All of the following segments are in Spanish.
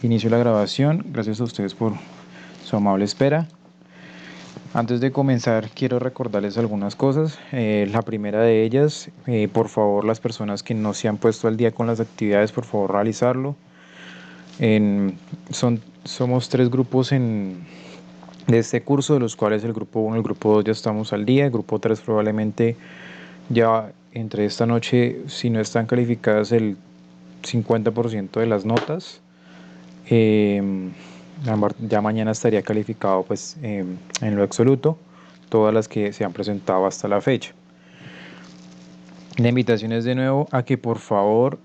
Inicio la grabación. Gracias a ustedes por su amable espera. Antes de comenzar, quiero recordarles algunas cosas. La primera de ellas, por favor, las personas que no se han puesto al día con las actividades, por favor, realizarlo. Somos tres grupos de este curso, de los cuales el grupo 1 y el grupo 2 ya estamos al día. El grupo 3 probablemente ya entre esta noche, si no están calificadas el 50% de las notas. Ya mañana estaría calificado pues en lo absoluto todas las que se han presentado hasta la fecha. La invitación es de nuevo a que por favor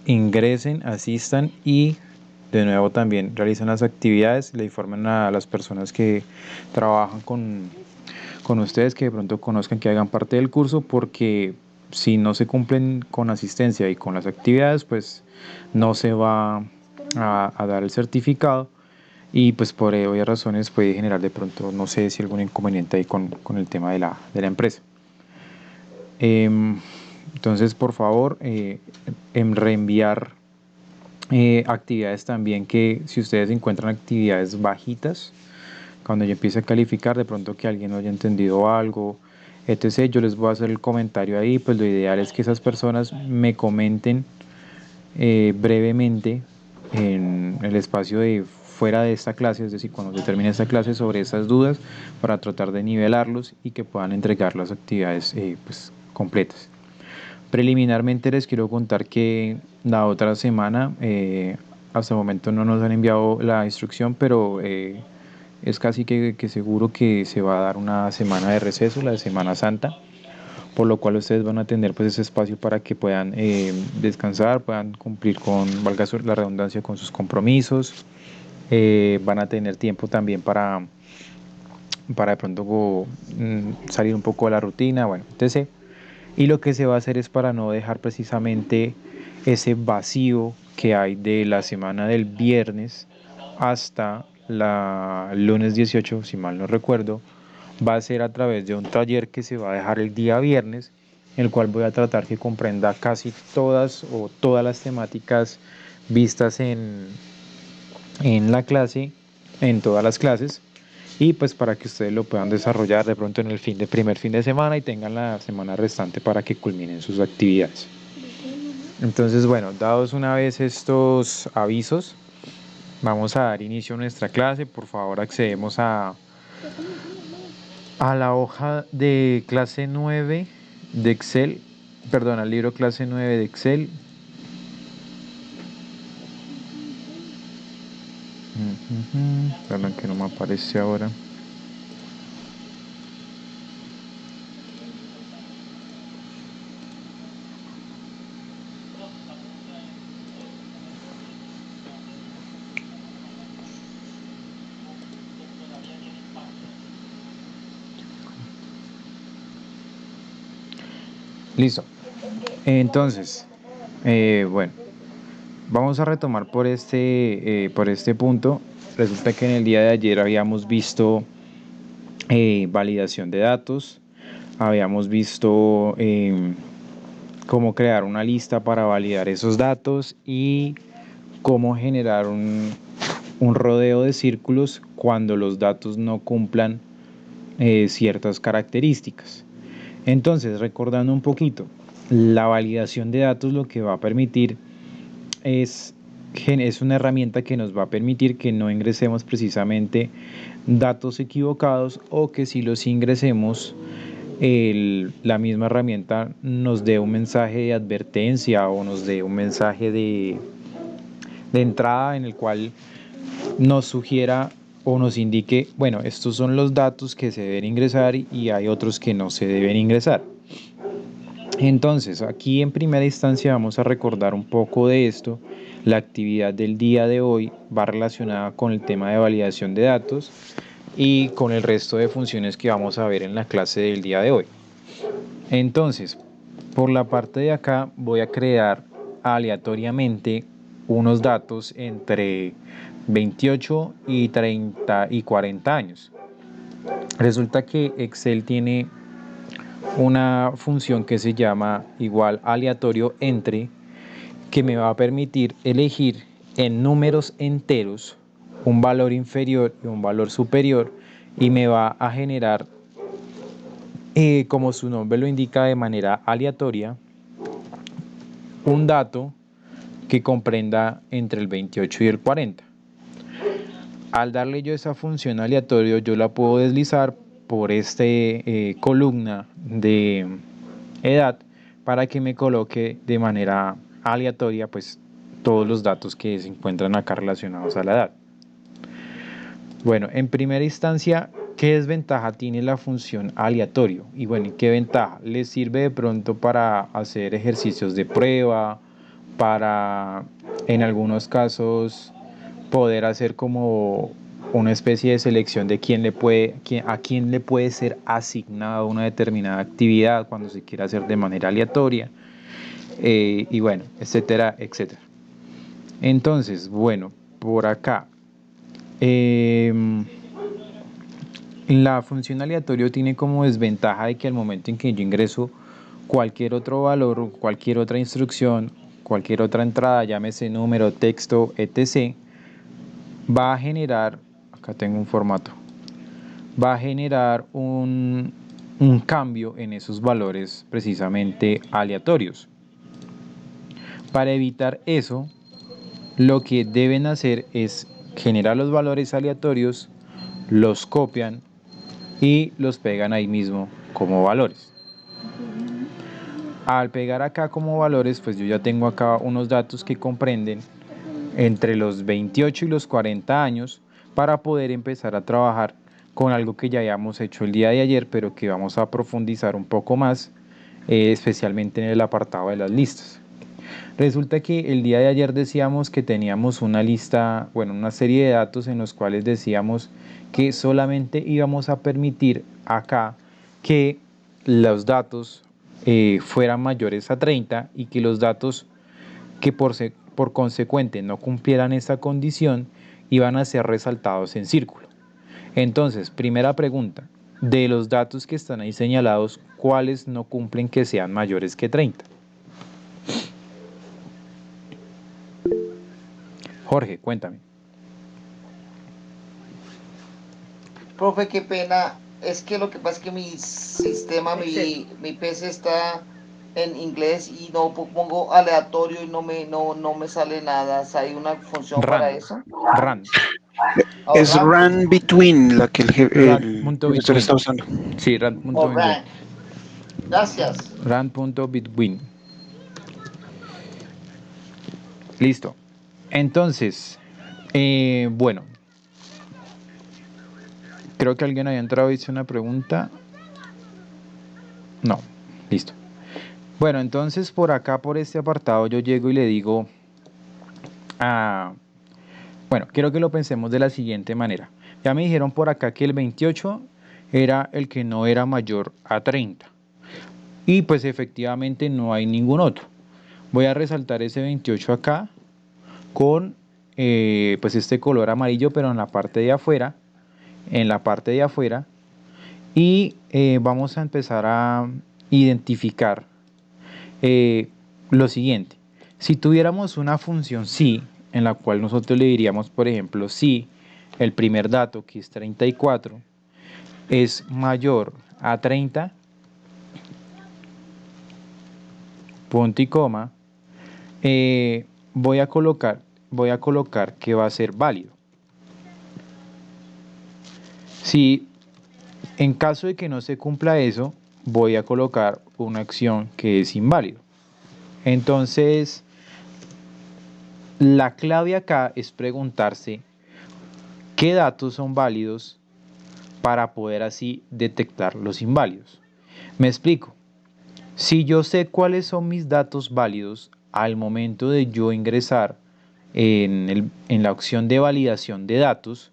ingresen, asistan y de nuevo también realicen las actividades, le informen a las personas que trabajan con ustedes, que de pronto conozcan, que hagan parte del curso, porque si no se cumplen con asistencia y con las actividades, pues no se va a dar el certificado y pues por obvias razones puede generar de pronto, no sé si algún inconveniente ahí con el tema de la empresa. Entonces, por favor, reenviar actividades también, que si ustedes encuentran actividades bajitas, cuando yo empiece a calificar, de pronto que alguien no haya entendido algo, etc., yo les voy a hacer el comentario ahí. Pues lo ideal es que esas personas me comenten brevemente en el espacio de fuera de esta clase, es decir, cuando se termine esta clase, sobre esas dudas, para tratar de nivelarlos y que puedan entregar las actividades pues, completas. Preliminarmente les quiero contar que la otra semana, hasta el momento no nos han enviado la instrucción, pero es casi que seguro que se va a dar una semana de receso, la de Semana Santa, por lo cual ustedes van a tener pues ese espacio para que puedan descansar, puedan cumplir con, valga la redundancia, con sus compromisos. Van a tener tiempo también para de pronto salir un poco de la rutina, bueno, etc. Y lo que se va a hacer es para no dejar precisamente ese vacío que hay de la semana del viernes hasta la lunes 18, si mal no recuerdo, va a ser a través de un taller que se va a dejar el día viernes, el cual voy a tratar que comprenda casi todas o todas las temáticas vistas en la clase, en todas las clases, y pues para que ustedes lo puedan desarrollar de pronto en el primer fin de semana y tengan la semana restante para que culminen sus actividades. Entonces, bueno, dados una vez estos avisos, vamos a dar inicio a nuestra clase. Por favor, accedemos a la hoja de clase 9 de Excel, perdón, al libro clase 9 de Excel. Perdón que no me aparece ahora. Listo. Entonces, bueno, vamos a retomar por este punto. Resulta que en el día de ayer habíamos visto validación de datos, habíamos visto cómo crear una lista para validar esos datos y cómo generar un rodeo de círculos cuando los datos no cumplan ciertas características. Entonces, recordando un poquito, la validación de datos lo que va a permitir es una herramienta que nos va a permitir que no ingresemos precisamente datos equivocados, o que si los ingresemos, la misma herramienta nos dé un mensaje de advertencia o nos dé un mensaje de entrada en el cual nos sugiera o nos indique, bueno, estos son los datos que se deben ingresar y hay otros que no se deben ingresar. Entonces, aquí en primera instancia vamos a recordar un poco de esto. La actividad del día de hoy va relacionada con el tema de validación de datos y con el resto de funciones que vamos a ver en la clase del día de hoy. Entonces, por la parte de acá voy a crear aleatoriamente unos datos entre 28 y 30 y 40 años. Resulta que Excel tiene una función que se llama igual aleatorio entre, que me va a permitir elegir en números enteros un valor inferior y un valor superior y me va a generar, como su nombre lo indica, de manera aleatoria, un dato que comprenda entre el 28 y el 40. Al darle yo esa función aleatoria, yo la puedo deslizar por este columna de edad para que me coloque de manera aleatoria pues todos los datos que se encuentran acá relacionados a la edad. Bueno, en primera instancia, ¿qué desventaja tiene la función aleatorio? Y bueno, ¿qué ventaja? Les sirve de pronto para hacer ejercicios de prueba, para en algunos casos poder hacer como una especie de selección de a quién le puede ser asignada una determinada actividad cuando se quiera hacer de manera aleatoria, y bueno, etcétera, etcétera. Entonces, bueno, por acá, la función aleatorio tiene como desventaja de que al momento en que yo ingreso cualquier otro valor, cualquier otra instrucción, cualquier otra entrada, llámese número, texto, etc., va a generar, acá tengo un formato, va a generar un cambio en esos valores precisamente aleatorios. Para evitar eso, lo que deben hacer es generar los valores aleatorios, los copian y los pegan ahí mismo como valores. Al pegar acá como valores, pues yo ya tengo acá unos datos que comprenden entre los 28 y los 40 años para poder empezar a trabajar con algo que ya habíamos hecho el día de ayer, pero que vamos a profundizar un poco más, especialmente en el apartado de las listas. Resulta que el día de ayer decíamos que teníamos una lista, bueno, una serie de datos en los cuales decíamos que solamente íbamos a permitir acá que los datos fueran mayores a 30 y que los datos que por consecuente no cumplieran esta condición iban a ser resaltados en círculo. Entonces, primera pregunta, de los datos que están ahí señalados, ¿cuáles no cumplen que sean mayores que 30? Jorge, cuéntame. Profe, qué pena. Es que lo que pasa es que mi sistema, mi PC está en inglés y no pongo aleatorio y no me sale nada. O sea, ¿hay una función para Run, eso? run, Es Ahorrar. run between la que el profesor run.between. está usando. Sí, run.between. Ahorrar. Gracias. Run.between. Listo. Entonces, bueno, creo que alguien había entrado y hizo una pregunta. No, listo. Bueno, entonces por acá, por este apartado, yo llego y le digo a... Bueno, quiero que lo pensemos de la siguiente manera. Ya me dijeron por acá que el 28 era el que no era mayor a 30. Y pues efectivamente no hay ningún otro. Voy a resaltar ese 28 acá con pues este color amarillo, pero en la parte de afuera. En la parte de afuera. Y vamos a empezar a identificar lo siguiente. Si tuviéramos una función si, en la cual nosotros le diríamos, por ejemplo, si el primer dato, que es 34, es mayor a 30, punto y coma, voy a colocar que va a ser válido. Si en caso de que no se cumpla eso, voy a colocar una acción que es inválido. Entonces, la clave acá es preguntarse qué datos son válidos para poder así detectar los inválidos. Me explico. Si yo sé cuáles son mis datos válidos al momento de yo ingresar en la opción de validación de datos,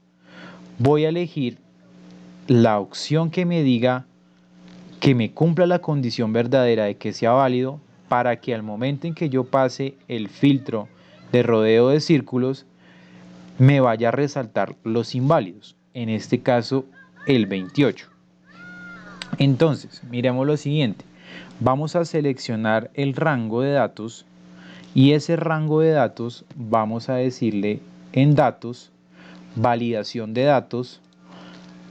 voy a elegir la opción que me diga que me cumpla la condición verdadera de que sea válido para que al momento en que yo pase el filtro de rodeo de círculos me vaya a resaltar los inválidos, en este caso el 28. Entonces, miremos lo siguiente. Vamos a seleccionar el rango de datos Y ese rango de datos vamos a decirle en datos, validación de datos,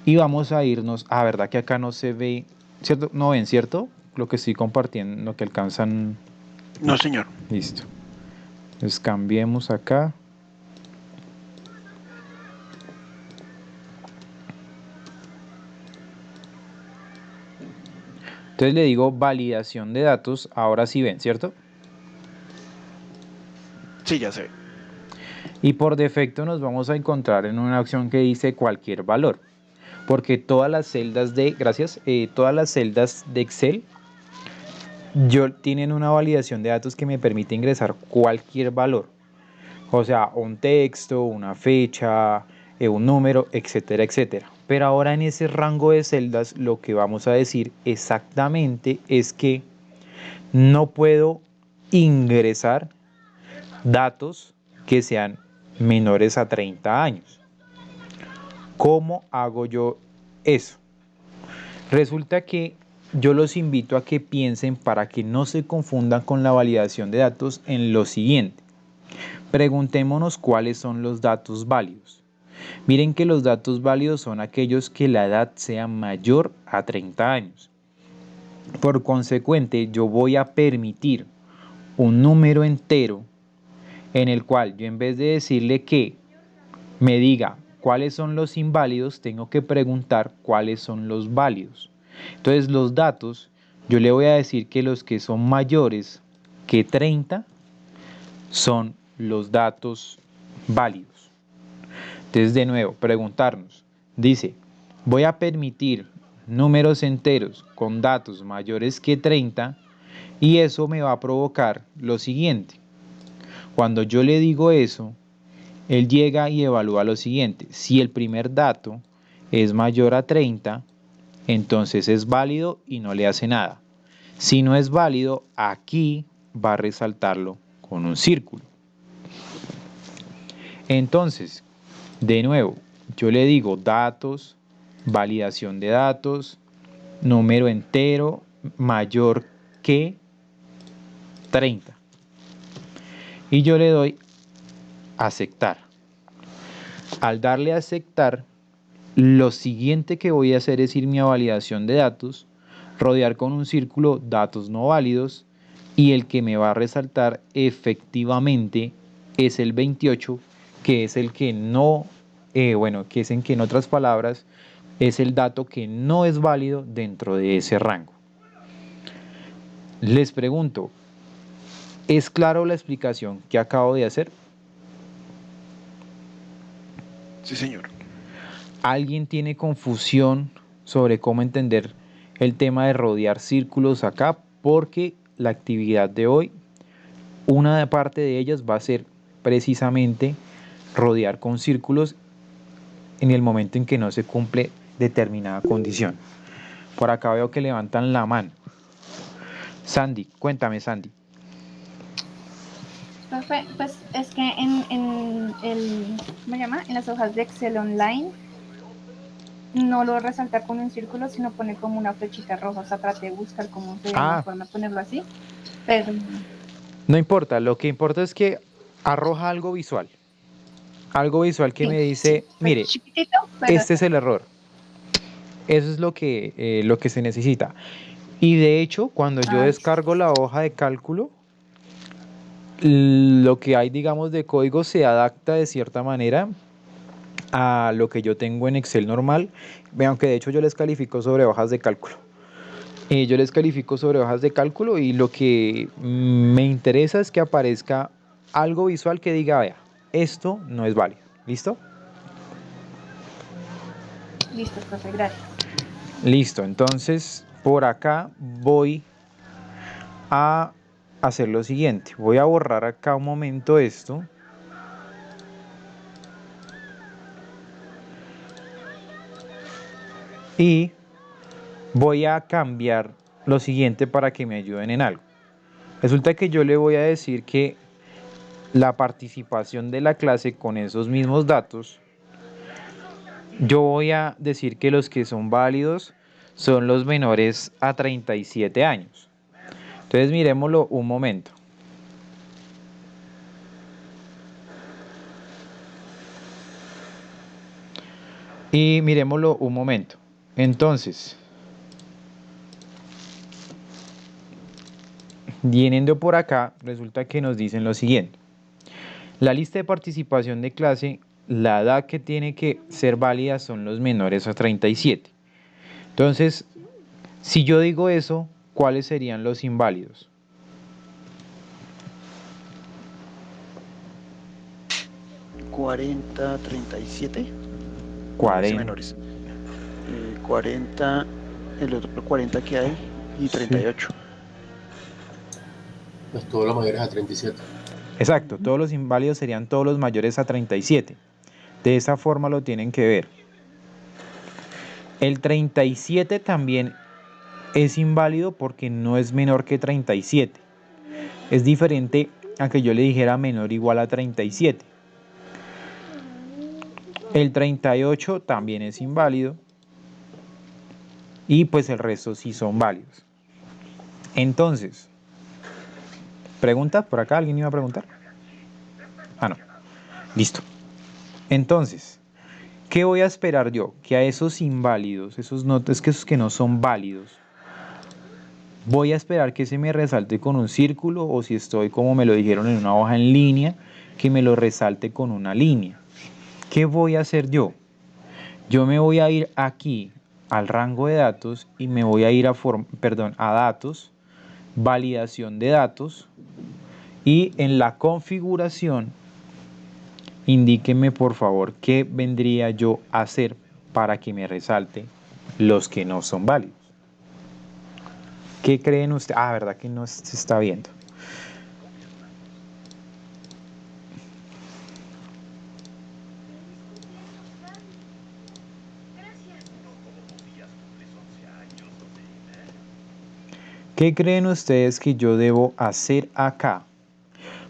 y vamos a irnos, verdad que acá no se ve, ¿cierto? No ven, ¿cierto? Lo que estoy compartiendo, lo que alcanzan. No, señor. Listo. Entonces cambiemos acá. Entonces le digo validación de datos, ahora sí ven, ¿cierto? Sí, ya sé. Y por defecto nos vamos a encontrar en una opción que dice cualquier valor, porque todas las celdas de, todas las celdas de Excel tienen una validación de datos que me permite ingresar cualquier valor, o sea, un texto, una fecha, un número, etcétera, etcétera. Pero ahora en ese rango de celdas lo que vamos a decir exactamente es que no puedo ingresar datos que sean menores a 30 años. ¿Cómo hago yo eso? Resulta que yo los invito a que piensen, para que no se confundan con la validación de datos, en lo siguiente. Preguntémonos cuáles son los datos válidos. Miren que los datos válidos son aquellos que la edad sea mayor a 30 años. Por consecuente, yo voy a permitir un número entero en el cual yo, en vez de decirle que me diga cuáles son los inválidos, tengo que preguntar cuáles son los válidos. Entonces los datos, yo le voy a decir que los que son mayores que 30 son los datos válidos. Entonces, de nuevo, preguntarnos. Dice, voy a permitir números enteros con datos mayores que 30, y eso me va a provocar lo siguiente. Cuando yo le digo eso, él llega y evalúa lo siguiente. Si el primer dato es mayor a 30, entonces es válido y no le hace nada. Si no es válido, aquí va a resaltarlo con un círculo. Entonces, de nuevo, yo le digo datos, validación de datos, número entero mayor que 30. Y yo le doy aceptar. Al darle a aceptar, lo siguiente que voy a hacer es irme a validación de datos, rodear con un círculo datos no válidos, y el que me va a resaltar efectivamente es el 28, que es el que no, que es en que, en otras palabras, es el dato que no es válido dentro de ese rango. Les pregunto, ¿es claro la explicación que acabo de hacer? Sí, señor. ¿Alguien tiene confusión sobre cómo entender el tema de rodear círculos acá? Porque la actividad de hoy, una parte de ellas va a ser precisamente rodear con círculos en el momento en que no se cumple determinada condición. Por acá veo que levantan la mano. Sandy, cuéntame, Sandy. Profe, pues es que ¿cómo se llama? En las hojas de Excel online no lo resalta con un círculo, sino pone como una flechita roja. O sea, traté de buscar cómo sería la forma de ponerlo así, pero no importa, lo que importa es que arroja algo visual. Algo visual que sí, me dice, pues mire, chiquitito, pero este es el error. Eso es lo que se necesita. Y de hecho, cuando yo descargo la hoja de cálculo, lo que hay, digamos, de código se adapta de cierta manera a lo que yo tengo en Excel normal. Vean que de hecho yo les califico sobre hojas de cálculo. Yo les califico sobre hojas de cálculo, y lo que me interesa es que aparezca algo visual que diga, vea, esto no es válido. ¿Listo? listo, profe, gracias. Listo, entonces por acá voy a hacer lo siguiente. Voy a borrar acá un momento esto. Y voy a cambiar lo siguiente para que me ayuden en algo. Resulta que yo le voy a decir que la participación de la clase con esos mismos datos, yo voy a decir que los que son válidos son los menores a 37 años. Entonces miremoslo un momento. Y miremoslo un momento. Entonces, viniendo por acá, resulta que nos dicen lo siguiente. La lista de participación de clase, la edad que tiene que ser válida son los menores a 37. Entonces, si yo digo eso, ¿cuáles serían los inválidos? ¿40, 37? 40. Menores. 40, el otro 40 que hay, y 38. Sí. Pues todos los mayores a 37. Exacto, todos los inválidos serían todos los mayores a 37. De esa forma lo tienen que ver. El 37 también es inválido porque no es menor que 37. Es diferente a que yo le dijera menor igual a 37. El 38 también es inválido. Y pues el resto sí son válidos. Entonces, ¿pregunta? ¿Por acá alguien iba a preguntar? Ah, no. Listo. Entonces, ¿qué voy a esperar yo? Que a esos inválidos, esos que no son válidos, voy a esperar que se me resalte con un círculo, o si estoy como me lo dijeron en una hoja en línea, que me lo resalte con una línea. ¿Qué voy a hacer yo? Yo me voy a ir aquí al rango de datos y me voy a ir a datos, validación de datos, y en la configuración indíqueme por favor qué vendría yo a hacer para que me resalte los que no son válidos. ¿Qué creen ustedes? Ah, ¿verdad que no se está viendo? ¿Qué creen ustedes que yo debo hacer acá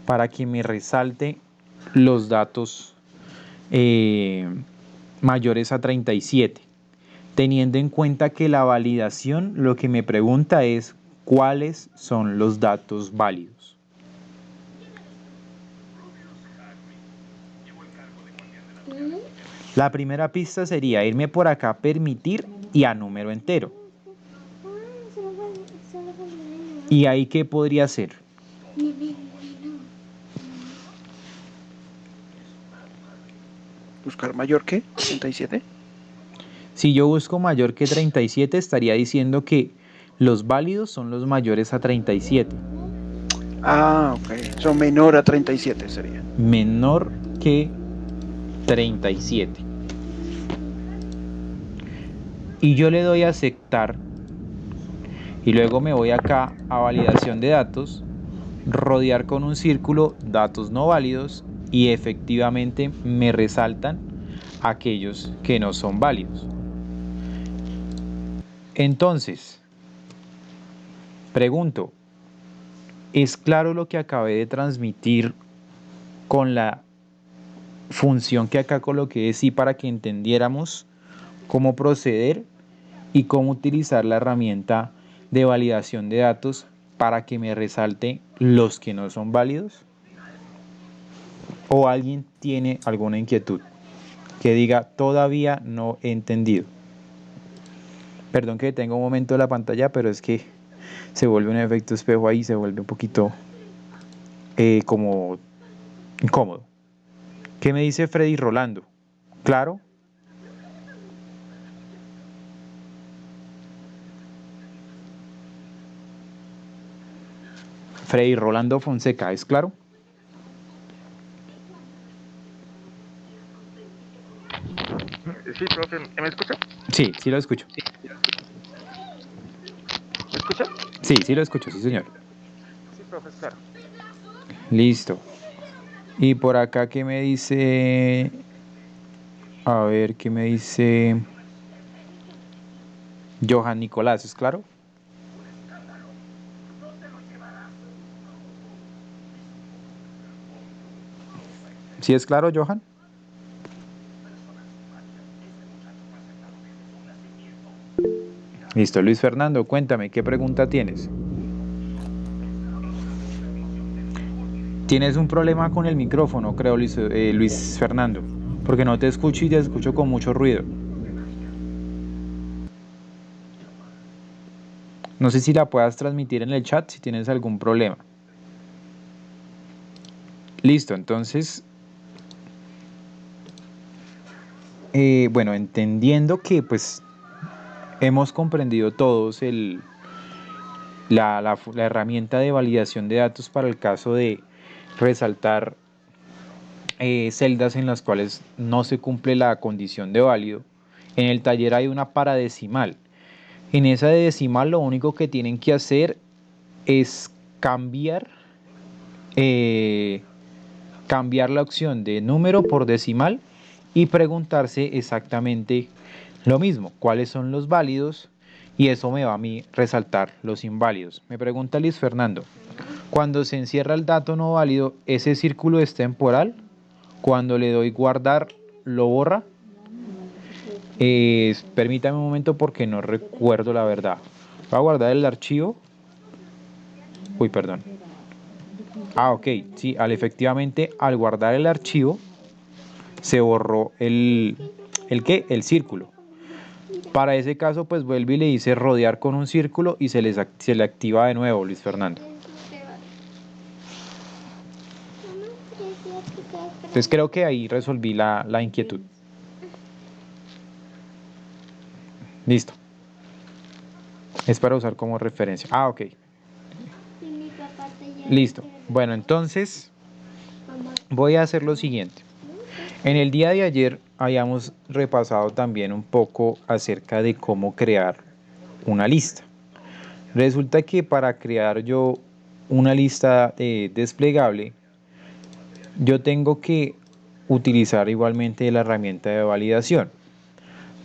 para que me resalte los datos mayores a 37? Teniendo en cuenta que la validación lo que me pregunta es cuáles son los datos válidos. La primera pista sería irme por acá, permitir y a número entero. ¿Y ahí qué podría hacer? ¿Buscar mayor que 37? Si yo busco mayor que 37, estaría diciendo que los válidos son los mayores a 37. Ah, ok. Son menor a 37 sería. Menor que 37. Y yo le doy a aceptar. Y luego me voy acá a validación de datos, rodear con un círculo datos no válidos y efectivamente me resaltan aquellos que no son válidos. Entonces, pregunto, ¿es claro lo que acabé de transmitir con la función que acá coloqué de sí para que entendiéramos cómo proceder y cómo utilizar la herramienta de validación de datos para que me resalte los que no son válidos? ¿O alguien tiene alguna inquietud que diga todavía no he entendido? Perdón que tenga un momento la pantalla, pero es que se vuelve un efecto espejo ahí, se vuelve un poquito como incómodo. ¿Qué me dice Freddy Rolando? ¿Claro? Freddy Rolando Fonseca, ¿es claro? Sí, profe, ¿me escucha? Sí, sí lo escucho. ¿Me escucha? Sí, sí lo escucho, sí señor. Sí, profe, claro. Listo. Y por acá, ¿qué me dice? A ver, ¿qué me dice? Johan Nicolás, ¿es claro? ¿Sí es claro, Johan? Listo, Luis Fernando, cuéntame, ¿qué pregunta tienes? Tienes un problema con el micrófono, creo, Luis Fernando, porque no te escucho y te escucho con mucho ruido. No sé si la puedas transmitir en el chat si tienes algún problema. Listo, entonces, bueno, entendiendo que pues hemos comprendido todos la herramienta de validación de datos para el caso de resaltar celdas en las cuales no se cumple la condición de válido. En el taller hay una paradecimal. En esa de decimal lo único que tienen que hacer es cambiar la opción de número por decimal y preguntarse exactamente lo mismo, cuáles son los válidos, y eso me va a mí resaltar los inválidos. Me pregunta Luis Fernando, cuando se encierra el dato no válido, ¿ese círculo es temporal? Cuando le doy guardar, ¿lo borra? Permítame un momento porque no recuerdo la verdad. Voy a guardar el archivo. Uy, perdón. Ok, sí, efectivamente al guardar el archivo se borró ¿el qué? El círculo. Para ese caso, pues vuelve y le dice rodear con un círculo y se le activa de nuevo, Luis Fernando. Entonces creo que ahí resolví la inquietud. Listo. Es para usar como referencia. Ok. Listo. Bueno, entonces voy a hacer lo siguiente. En el día de ayer habíamos repasado también un poco acerca de cómo crear una lista. Resulta que para crear yo una lista desplegable, yo tengo que utilizar igualmente la herramienta de validación.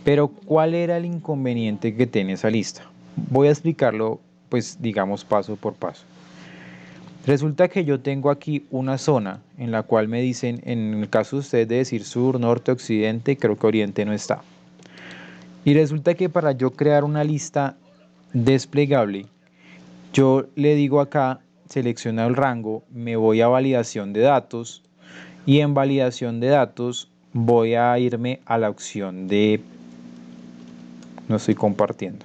Pero ¿cuál era el inconveniente que tiene esa lista? Voy a explicarlo, pues digamos paso por paso. Resulta que yo tengo aquí una zona en la cual me dicen, en el caso de ustedes de decir sur, norte, occidente, creo que oriente no está. Y resulta que para yo crear una lista desplegable, yo le digo acá, selecciona el rango, me voy a validación de datos y en validación de datos voy a irme a la opción de... No estoy compartiendo.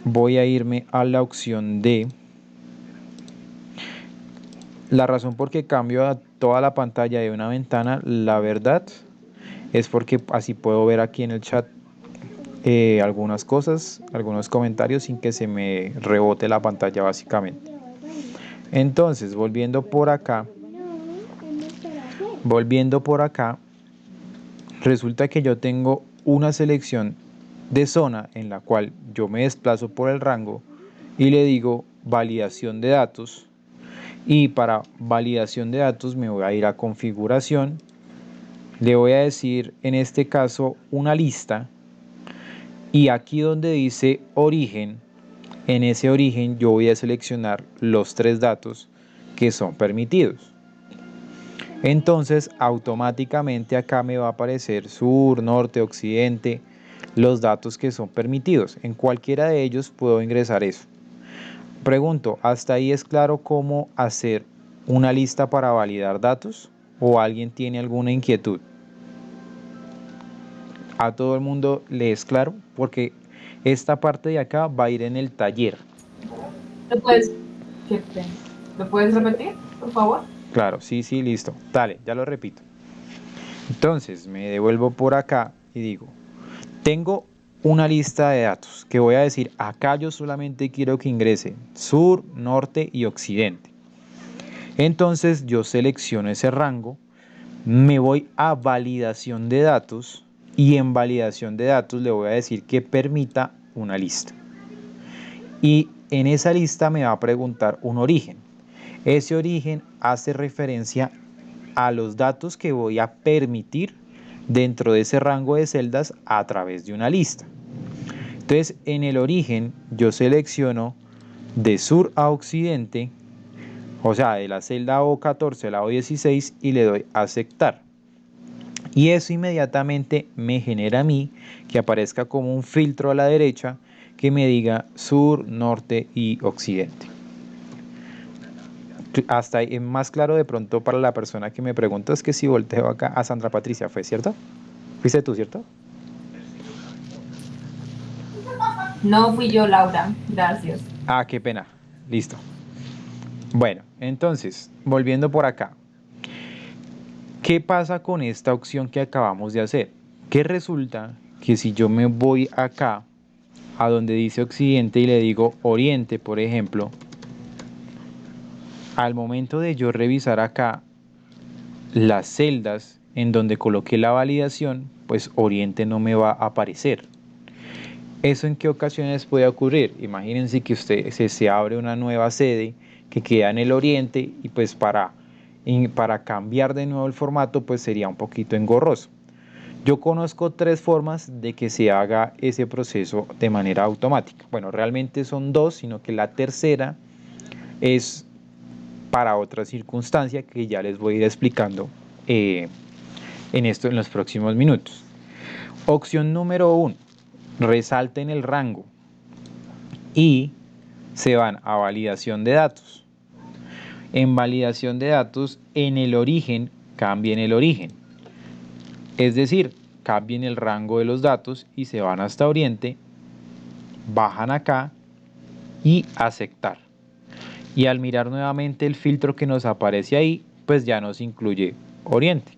Voy a irme a la opción de... La razón por qué cambio a toda la pantalla de una ventana, la verdad, es porque así puedo ver aquí en el chat algunas cosas, algunos comentarios sin que se me rebote la pantalla básicamente. Entonces, volviendo por acá, resulta que yo tengo una selección de zona en la cual yo me desplazo por el rango y le digo validación de datos, y para validación de datos me voy a ir a configuración, le voy a decir en este caso una lista, y aquí donde dice origen, en ese origen yo voy a seleccionar los 3 datos que son permitidos. Entonces automáticamente acá me va a aparecer sur, norte, occidente, los datos que son permitidos. En cualquiera de ellos puedo ingresar eso. Pregunto, ¿hasta ahí es claro cómo hacer una lista para validar datos? ¿O alguien tiene alguna inquietud? ¿A todo el mundo le es claro? Porque esta parte de acá va a ir en el taller. ¿Lo puedes repetir, por favor? Claro, sí, listo. Dale, ya lo repito. Entonces me devuelvo por acá y digo, tengo una lista de datos que voy a decir, acá yo solamente quiero que ingrese sur, norte y occidente. Entonces yo selecciono ese rango, me voy a validación de datos y en validación de datos le voy a decir que permita una lista. Y en esa lista me va a preguntar un origen. Ese origen hace referencia a los datos que voy a permitir dentro de ese rango de celdas a través de una lista. Entonces, en el origen yo selecciono de sur a occidente, o sea, de la celda O14 a la O16 y le doy a aceptar. Y eso inmediatamente me genera a mí que aparezca como un filtro a la derecha que me diga sur, norte y occidente. Hasta ahí, más claro de pronto para la persona que me pregunta es que si volteo acá a Sandra Patricia, ¿fue cierto? ¿Fuiste tú, cierto? No fui yo, Laura. Gracias. Ah, qué pena. Listo. Bueno, entonces, volviendo por acá. ¿Qué pasa con esta opción que acabamos de hacer? Que resulta que si yo me voy acá, a donde dice Occidente y le digo Oriente, por ejemplo, al momento de yo revisar acá las celdas en donde coloqué la validación, pues Oriente no me va a aparecer. ¿Eso en qué ocasiones puede ocurrir? Imagínense que se abre una nueva sede que queda en el Oriente y pues para cambiar de nuevo el formato pues sería un poquito engorroso. Yo conozco 3 formas de que se haga ese proceso de manera automática. Bueno, realmente son 2, sino que la tercera es para otra circunstancia que ya les voy a ir explicando en los próximos minutos. Opción número 1, resalten el rango y se van a validación de datos. En validación de datos, en el origen, cambien el origen. Es decir, cambien el rango de los datos y se van hasta Oriente, bajan acá y aceptar. Y al mirar nuevamente el filtro que nos aparece ahí, pues ya nos incluye Oriente.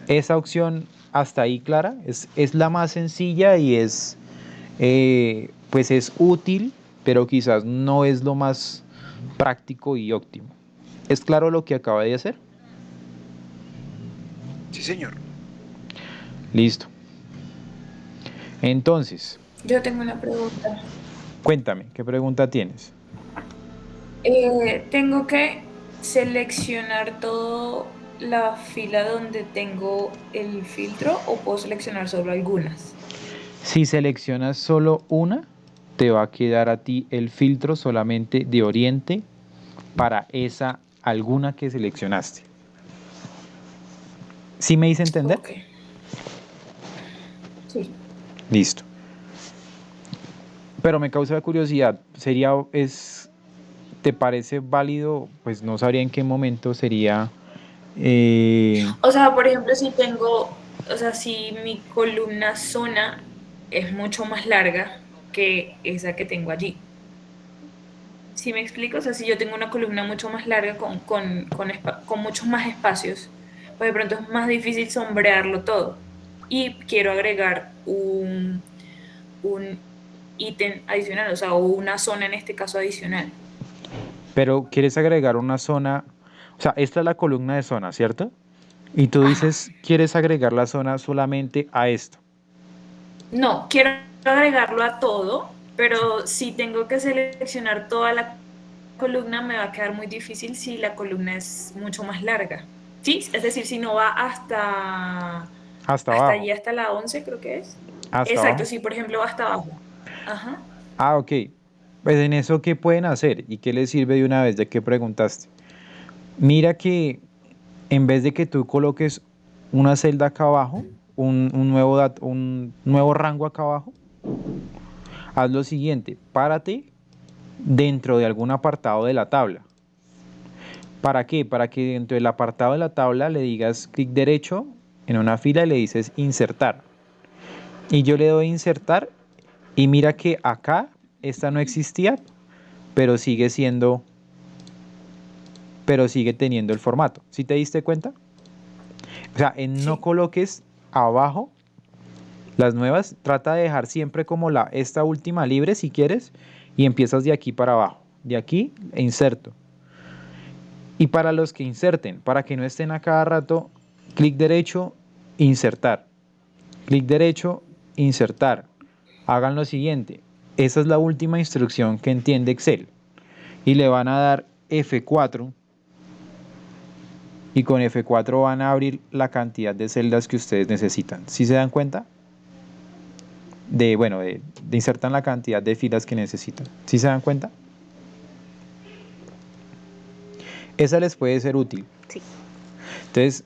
Esa opción hasta ahí clara, es la más sencilla y pues es útil, pero quizás no es lo más práctico y óptimo. ¿Es claro lo que acaba de hacer? Sí, señor. Listo. Entonces, Yo tengo una pregunta. cuéntame, ¿qué pregunta tienes? ¿Tengo que seleccionar todo la fila donde tengo el filtro o puedo seleccionar solo algunas? Si seleccionas solo una, te va a quedar a ti el filtro solamente de Oriente para esa alguna que seleccionaste. ¿Sí me hice entender? Ok. Sí. Listo. Pero me causa curiosidad, ¿te parece válido? Pues no sabría en qué momento sería. O sea, por ejemplo, si mi columna zona es mucho más larga que esa que tengo allí. ¿Sí me explico? O sea, si yo tengo una columna mucho más larga con muchos más espacios, pues de pronto es más difícil sombrearlo todo. Y quiero agregar un ítem adicional, o sea, o una zona en este caso adicional. Pero quieres agregar una zona, o sea, esta es la columna de zona, ¿cierto? Y tú Ajá. dices, quieres agregar la zona solamente a esto. No, quiero agregarlo a todo, pero si tengo que seleccionar toda la columna me va a quedar muy difícil si la columna es mucho más larga. Sí, es decir, si no va Hasta hasta abajo. allí, hasta la 11 creo que es. Hasta Exacto, abajo. sí, por ejemplo, hasta abajo. Ajá. Ah, ok. Pues en eso, ¿qué pueden hacer? ¿Y qué les sirve de una vez de que preguntaste? Mira que en vez de que tú coloques una celda acá abajo, un nuevo rango acá abajo, haz lo siguiente, párate dentro de algún apartado de la tabla. ¿Para qué? Para que dentro del apartado de la tabla le digas clic derecho en una fila y le dices insertar. Y yo le doy insertar y mira que acá esta no existía, pero sigue teniendo el formato. ¿Sí te diste cuenta? O sea, no Sí. coloques abajo las nuevas, trata de dejar siempre como esta última libre si quieres y empiezas de aquí para abajo. De aquí e inserto. Y para los que inserten, para que no estén a cada rato, clic derecho, insertar. Clic derecho, insertar. Hagan lo siguiente. Esa es la última instrucción que entiende Excel. Y le van a dar F4 y con F4 van a abrir la cantidad de celdas que ustedes necesitan. ¿Sí se dan cuenta? De insertar la cantidad de filas que necesitan. ¿Sí se dan cuenta? Esa les puede ser útil. Sí. Entonces,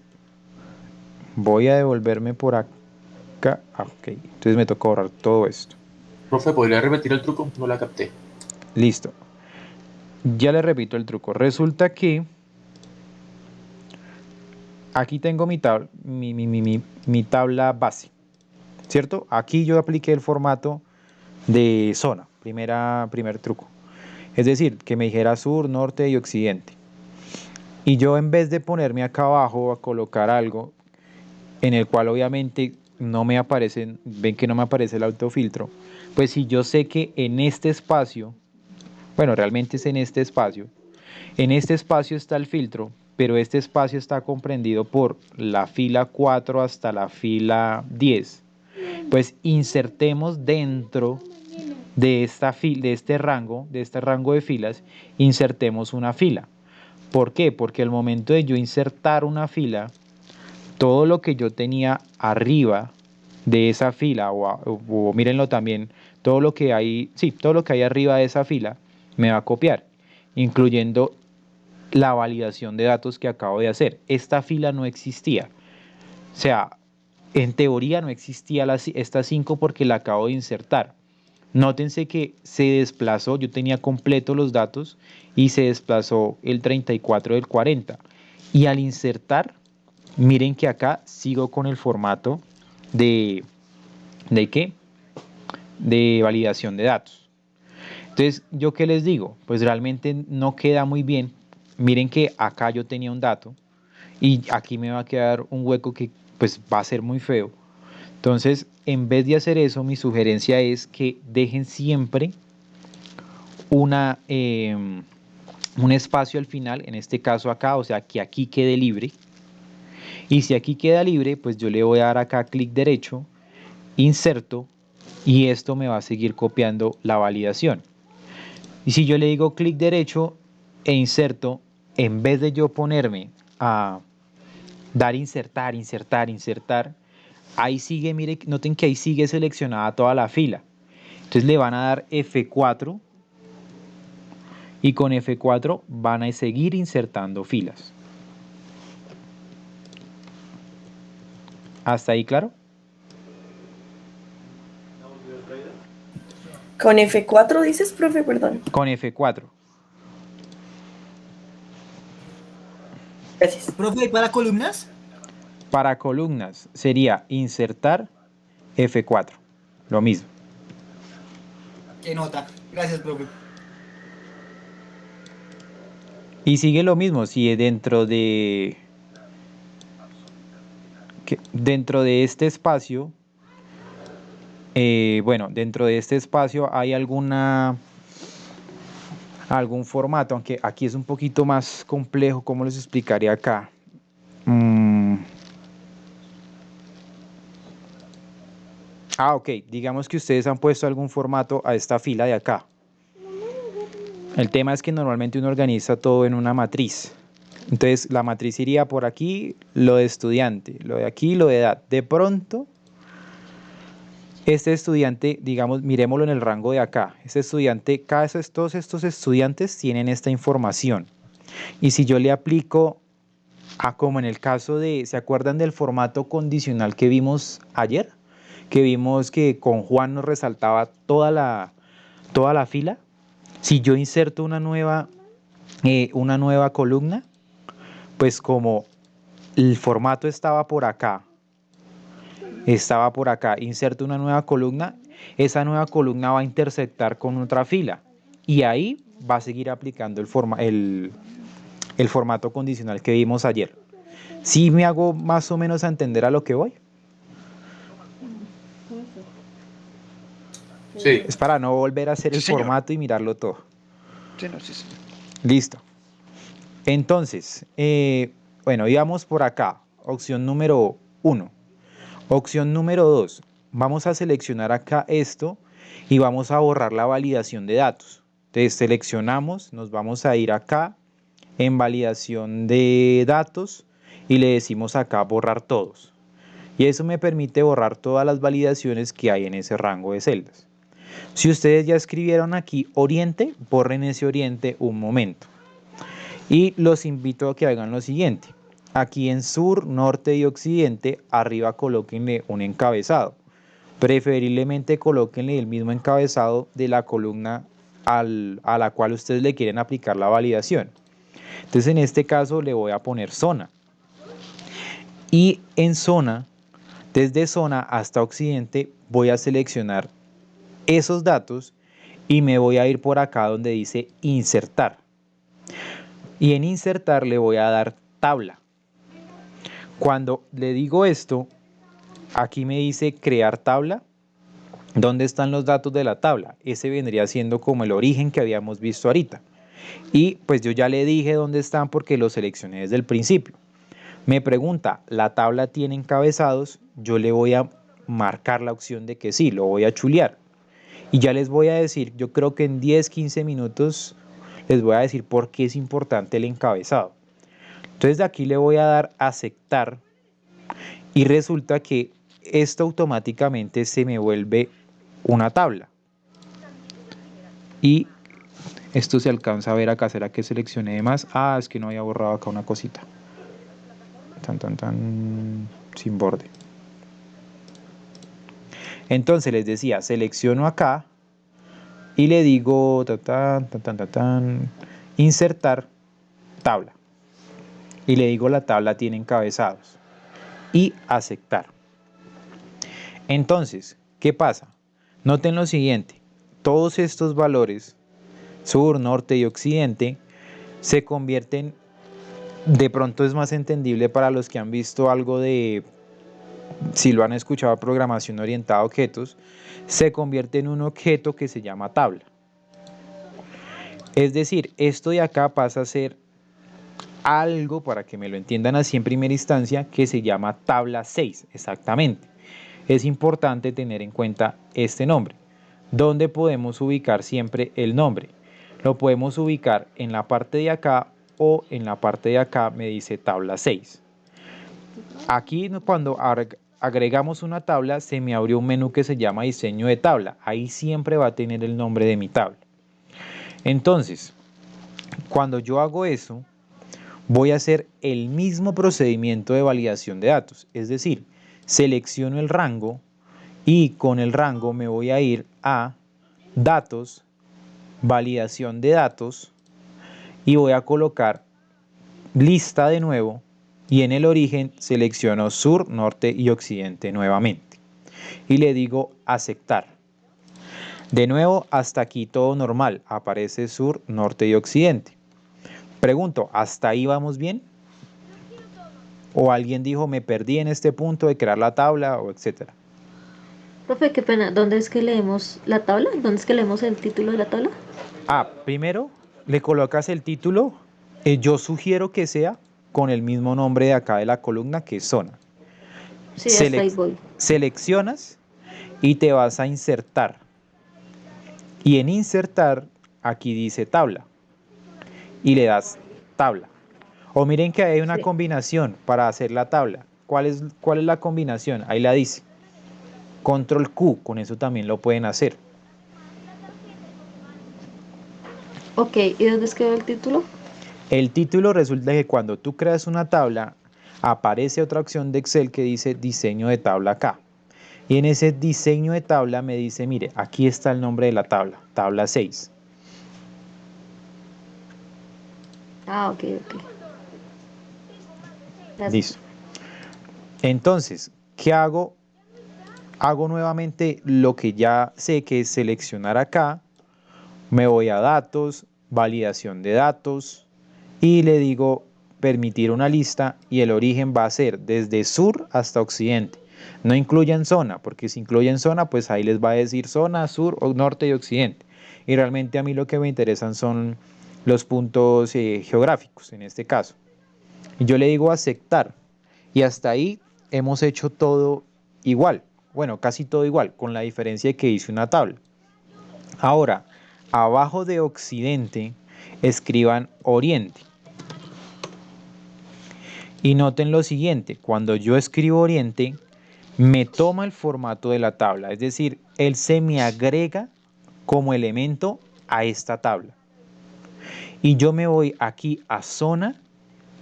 voy a devolverme por acá. Ah, ok. Entonces me toca borrar todo esto. Profe, ¿podría repetir el truco? No la capté. Listo. Ya le repito el truco. Resulta que aquí tengo mi tabla base, ¿cierto? Aquí yo apliqué el formato de zona, primer truco. Es decir, que me dijera sur, norte y occidente. Y yo en vez de ponerme acá abajo a colocar algo en el cual obviamente no me aparecen, ven que no me aparece el autofiltro, pues si yo sé que en este espacio, bueno, realmente es en este espacio está el filtro, pero este espacio está comprendido por la fila 4 hasta la fila 10. Pues insertemos dentro de este rango de filas, insertemos una fila. ¿Por qué? Porque al momento de yo insertar una fila, todo lo que yo tenía arriba de esa fila, o mírenlo también, todo lo que hay arriba de esa fila, me va a copiar, incluyendo la validación de datos que acabo de hacer. Esta fila no existía. O sea, en teoría no existía esta 5 porque la acabo de insertar. Nótense que se desplazó, yo tenía completo los datos y se desplazó el 34 del 40. Y al insertar, miren que acá sigo con el formato ¿de qué? De validación de datos. Entonces, ¿yo qué les digo? Pues realmente no queda muy bien. Miren que acá yo tenía un dato y aquí me va a quedar un hueco que pues va a ser muy feo. Entonces, en vez de hacer eso, mi sugerencia es que dejen siempre un espacio al final, en este caso acá, o sea, que aquí quede libre. Y si aquí queda libre, pues yo le voy a dar acá clic derecho, inserto, y esto me va a seguir copiando la validación. Y si yo le digo clic derecho e inserto, en vez de yo ponerme a dar insertar, ahí sigue, mire, noten que ahí sigue seleccionada toda la fila. Entonces le van a dar F4 y con F4 van a seguir insertando filas. ¿Hasta ahí claro? ¿Con F4 dices, profe? Perdón. Con F4. Gracias. Profe, ¿para columnas? Para columnas sería insertar F4. Lo mismo. Qué nota. Gracias, profe. Y sigue lo mismo, si dentro de este espacio, dentro de este espacio hay algún formato, aunque aquí es un poquito más complejo, ¿cómo les explicaré acá? Ok, digamos que ustedes han puesto algún formato a esta fila de acá. El tema es que normalmente uno organiza todo en una matriz. Entonces la matriz iría por aquí, lo de estudiante, lo de aquí, lo de edad. De pronto, este estudiante, digamos, miremoslo en el rango de acá. Este estudiante, todos estos estudiantes tienen esta información. Y si yo le aplico como en el caso de, ¿se acuerdan del formato condicional que vimos ayer? Que vimos que con Juan nos resaltaba toda la fila. Si yo inserto una nueva columna, pues como el formato estaba por acá, inserto una nueva columna, esa nueva columna va a intersectar con otra fila y ahí va a seguir aplicando el formato condicional que vimos ayer. ¿Sí me hago más o menos a entender a lo que voy? Sí. Es para no volver a hacer el formato y mirarlo todo. Sí, no, sí, señor. Listo. Entonces, íbamos por acá. Opción número 1. Opción número 2. Vamos a seleccionar acá esto y vamos a borrar la validación de datos. Entonces seleccionamos, nos vamos a ir acá en validación de datos y le decimos acá borrar todos. Y eso me permite borrar todas las validaciones que hay en ese rango de celdas. Si ustedes ya escribieron aquí oriente, borren ese oriente un momento. Y los invito a que hagan lo siguiente. Aquí en sur, norte y occidente, arriba colóquenle un encabezado. Preferiblemente colóquenle el mismo encabezado de la columna a la cual ustedes le quieren aplicar la validación. Entonces en este caso le voy a poner zona. Y en zona, desde zona hasta occidente, voy a seleccionar esos datos y me voy a ir por acá donde dice insertar. Y en insertar le voy a dar tabla. Cuando le digo esto, aquí me dice crear tabla. ¿Dónde están los datos de la tabla? Ese vendría siendo como el origen que habíamos visto ahorita. Y pues yo ya le dije dónde están porque los seleccioné desde el principio. Me pregunta, ¿la tabla tiene encabezados? Yo le voy a marcar la opción de que sí, lo voy a chulear. Y ya les voy a decir, yo creo que en 10-15 minutos les voy a decir por qué es importante el encabezado. Entonces de aquí le voy a dar a aceptar y resulta que esto automáticamente se me vuelve una tabla. Y esto se alcanza a ver acá, ¿será que seleccioné de más? Ah, es que no había borrado acá una cosita. Sin borde. Entonces les decía, selecciono acá y le digo insertar tabla. Y le digo la tabla tiene encabezados. Y aceptar. Entonces, ¿qué pasa? Noten lo siguiente. Todos estos valores, sur, norte y occidente, se convierten, de pronto es más entendible para los que han visto algo de, si lo han escuchado, programación orientada a objetos, se convierte en un objeto que se llama tabla. Es decir, esto de acá pasa a ser algo, para que me lo entiendan así en primera instancia, que se llama tabla 6, exactamente. Es importante tener en cuenta este nombre. ¿Dónde podemos ubicar siempre el nombre? Lo podemos ubicar en la parte de acá o en la parte de acá me dice tabla 6. Aquí cuando agregamos una tabla se me abrió un menú que se llama diseño de tabla. Ahí siempre va a tener el nombre de mi tabla. Entonces, cuando yo hago eso, voy a hacer el mismo procedimiento de validación de datos. Es decir, selecciono el rango y con el rango me voy a ir a datos, validación de datos y voy a colocar lista de nuevo y en el origen selecciono sur, norte y occidente nuevamente y le digo aceptar. De nuevo hasta aquí todo normal, aparece sur, norte y occidente. Pregunto, ¿hasta ahí vamos bien? ¿O alguien dijo me perdí en este punto de crear la tabla o etcétera? Profe, qué pena, ¿dónde es que leemos la tabla? ¿Dónde es que leemos el título de la tabla? Primero le colocas el título, yo sugiero que sea con el mismo nombre de acá de la columna que es zona. Sí, hasta ahí voy. Seleccionas y te vas a insertar. Y en insertar, aquí dice tabla. Y le das tabla. O miren que hay una combinación para hacer la tabla. ¿Cuál es la combinación? Ahí la dice. Control Q, con eso también lo pueden hacer. Ok, ¿y dónde es que va el título? El título resulta que cuando tú creas una tabla, aparece otra opción de Excel que dice diseño de tabla acá. Y en ese diseño de tabla me dice, mire, aquí está el nombre de la tabla, tabla 6. Ok. Gracias. Listo. Entonces, ¿qué hago? Hago nuevamente lo que ya sé, que es seleccionar acá, me voy a datos, validación de datos y le digo permitir una lista y el origen va a ser desde sur hasta occidente. No incluyan zona, porque si incluyen zona, pues ahí les va a decir zona, sur, norte y occidente. Y realmente a mí lo que me interesan son los puntos geográficos en este caso. Y yo le digo aceptar y hasta ahí hemos hecho todo igual. Bueno, casi todo igual, con la diferencia de que hice una tabla. Ahora, abajo de occidente, escriban oriente. Y noten lo siguiente, cuando yo escribo oriente, me toma el formato de la tabla. Es decir, él se me agrega como elemento a esta tabla. Y yo me voy aquí a zona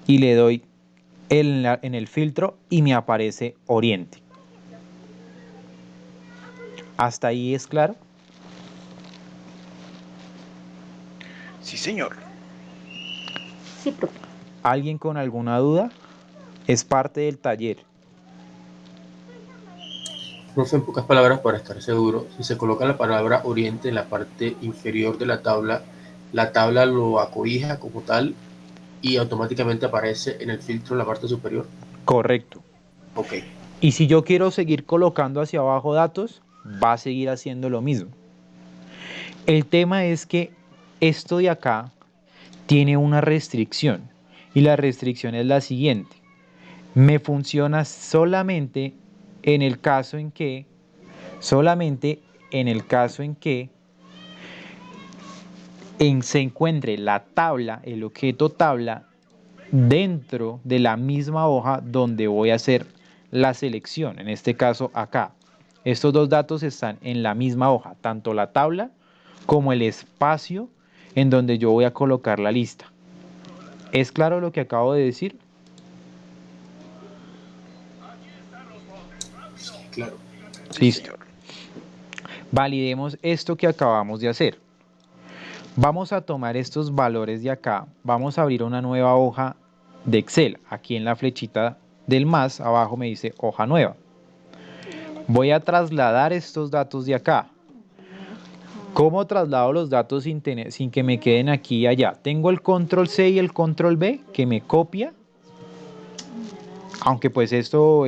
y le doy en el filtro y me aparece oriente. ¿Hasta ahí es claro? Sí, señor. Sí, profe. ¿Alguien con alguna duda? Es parte del taller. Profe, en pocas palabras, para estar seguro, si se coloca la palabra oriente en la parte inferior de la tabla lo acobija como tal y automáticamente aparece en el filtro en la parte superior. Correcto. Ok. Y si yo quiero seguir colocando hacia abajo datos, va a seguir haciendo lo mismo. El tema es que esto de acá tiene una restricción y la restricción es la siguiente. Me funciona solamente en el caso en que se encuentre la tabla, el objeto tabla, dentro de la misma hoja donde voy a hacer la selección, en este caso acá. Estos dos datos están en la misma hoja, tanto la tabla como el espacio en donde yo voy a colocar la lista. ¿Es claro lo que acabo de decir? Claro. Listo. Validemos esto que acabamos de hacer. Vamos a tomar estos valores de acá, vamos a abrir una nueva hoja de Excel. Aquí en la flechita del más, abajo me dice hoja nueva. Voy a trasladar estos datos de acá. ¿Cómo traslado los datos sin que me queden aquí y allá? Tengo el control C y el control B que me copia. Aunque pues esto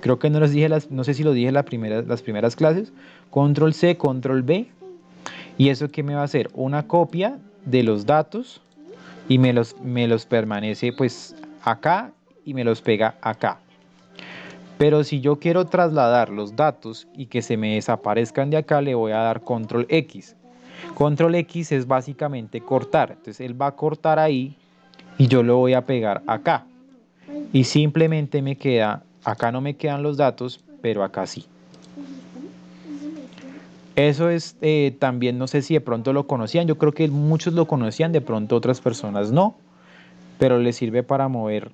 creo que no les dije, no sé si lo dije en las primeras clases. Control C, control B. ¿Y eso qué me va a hacer? Una copia de los datos y me los permanece pues acá y me los pega acá. Pero si yo quiero trasladar los datos y que se me desaparezcan de acá, le voy a dar control X. Control X es básicamente cortar. Entonces él va a cortar ahí y yo lo voy a pegar acá. Y simplemente me queda, acá no me quedan los datos, pero acá sí. Eso es también, no sé si de pronto lo conocían, yo creo que muchos lo conocían, de pronto otras personas no, pero les sirve para mover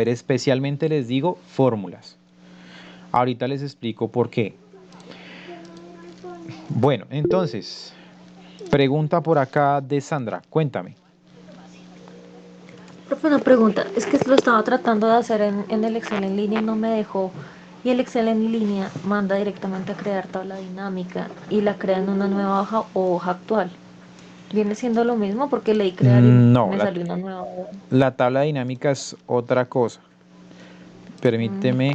especialmente, les digo, fórmulas. Ahorita les explico por qué. Bueno, entonces, pregunta por acá de Sandra, cuéntame. Profe, una pregunta. Es que lo estaba tratando de hacer en el Excel en línea y no me dejó. Y el Excel en línea manda directamente a crear tabla dinámica y la crea en una nueva hoja o hoja actual. ¿Viene siendo lo mismo? Porque leí crear y No, me salió una nueva hoja. la tabla dinámica es otra cosa. Permíteme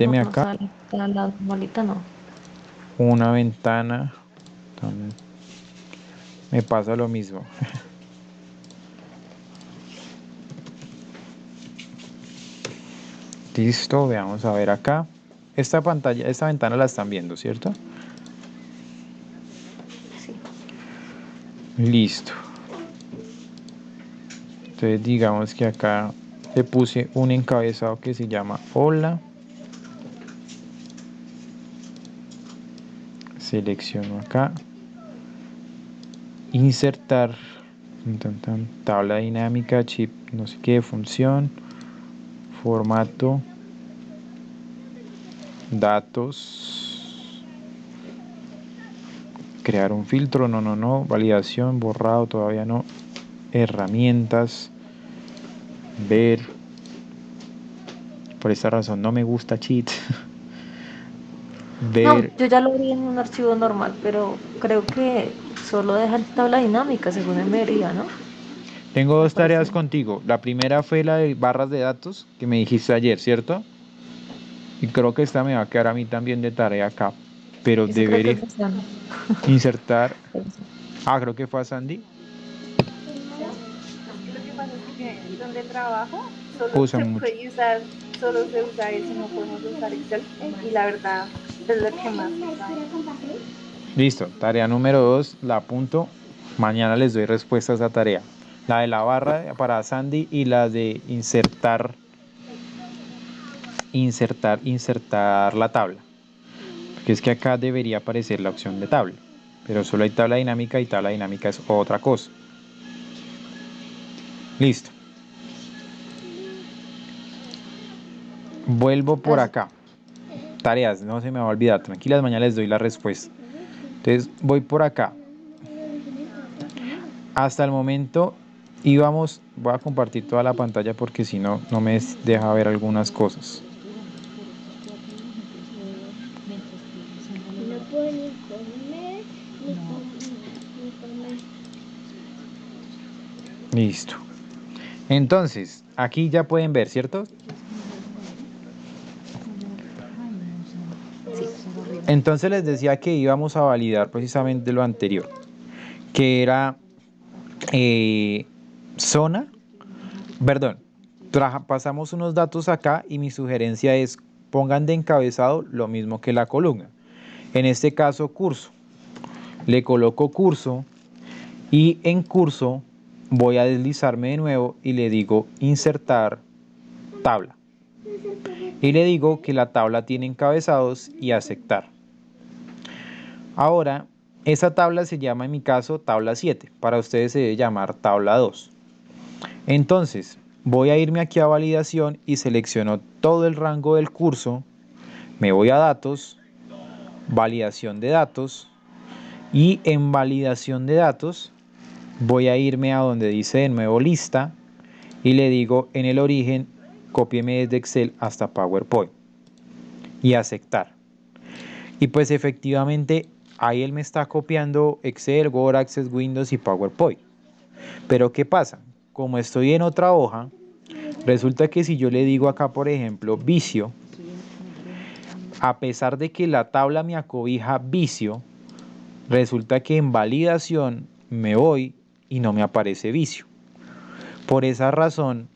No acá. sale. La normalita no. Una ventana. Me pasa lo mismo. Listo, veamos a ver acá. Esta ventana la están viendo, ¿cierto? Sí. Listo. Entonces digamos que acá le puse un encabezado que se llama hola. Selecciono acá. Insertar. Tabla dinámica, chip, no sé qué, función. Formato. Datos. Crear un filtro, no. Validación, borrado, todavía no. Herramientas. Ver. Por esta razón no me gusta cheat. Ver. No, yo ya lo vi en un archivo normal, pero creo que solo deja en tabla dinámica, según él me diría, ¿no? Tengo dos tareas contigo. La primera fue la de barras de datos que me dijiste ayer, ¿cierto? Y creo que esta me va a quedar a mí también de tarea acá. Pero debería insertar. Creo que fue a Sandy. Lo que pasa es que donde trabajo solo se usa eso, no podemos usar Excel. Y la verdad es lo que más usa. Listo, tarea número 2, la apunto. Mañana les doy respuesta a esa tarea. La de la barra para Sandy y la de insertar la tabla. Porque es que acá debería aparecer la opción de tabla. Pero solo hay tabla dinámica y tabla dinámica es otra cosa. Listo. Vuelvo por acá. Tareas, no se me va a olvidar. Tranquilas, mañana les doy la respuesta. Entonces voy por acá. Hasta el momento Y vamos, voy a compartir toda la pantalla porque si no, no me deja ver algunas cosas. No puedo ni comer, ni comer. Listo. Entonces, aquí ya pueden ver, ¿cierto? Entonces les decía que íbamos a validar precisamente lo anterior, que era zona, perdón, pasamos unos datos acá y mi sugerencia es pongan de encabezado lo mismo que la columna. En este caso, curso. Le coloco curso y en curso voy a deslizarme de nuevo y le digo insertar tabla. Y le digo que la tabla tiene encabezados y aceptar. Ahora, esa tabla se llama en mi caso tabla 7. Para ustedes se debe llamar tabla 2. Entonces, voy a irme aquí a validación y selecciono todo el rango del curso. Me voy a datos, validación de datos. Y en validación de datos voy a irme a donde dice de nuevo lista y le digo en el origen cópieme desde Excel hasta PowerPoint y aceptar. Y pues efectivamente ahí él me está copiando Excel, Word, Access, Windows y PowerPoint. Pero ¿qué pasa? Como estoy en otra hoja, resulta que si yo le digo acá por ejemplo vicio, a pesar de que la tabla me acobija vicio, resulta que en validación me voy y no me aparece vicio. Por esa razón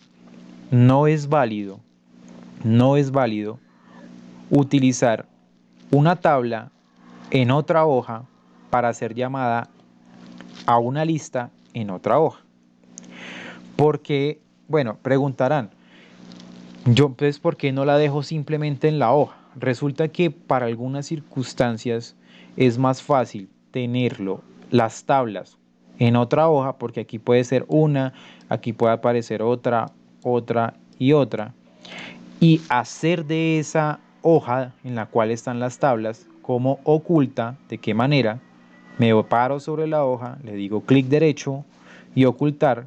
no es válido utilizar una tabla en otra hoja para hacer llamada a una lista en otra hoja. Porque, bueno, preguntarán, yo pues ¿por qué no la dejo simplemente en la hoja? Resulta que para algunas circunstancias es más fácil tenerlo, las tablas en otra hoja, porque aquí puede ser una, aquí puede aparecer otra, otra y otra, y hacer de esa hoja en la cual están las tablas como oculta. ¿De qué manera? Me paro sobre la hoja, le digo clic derecho y ocultar,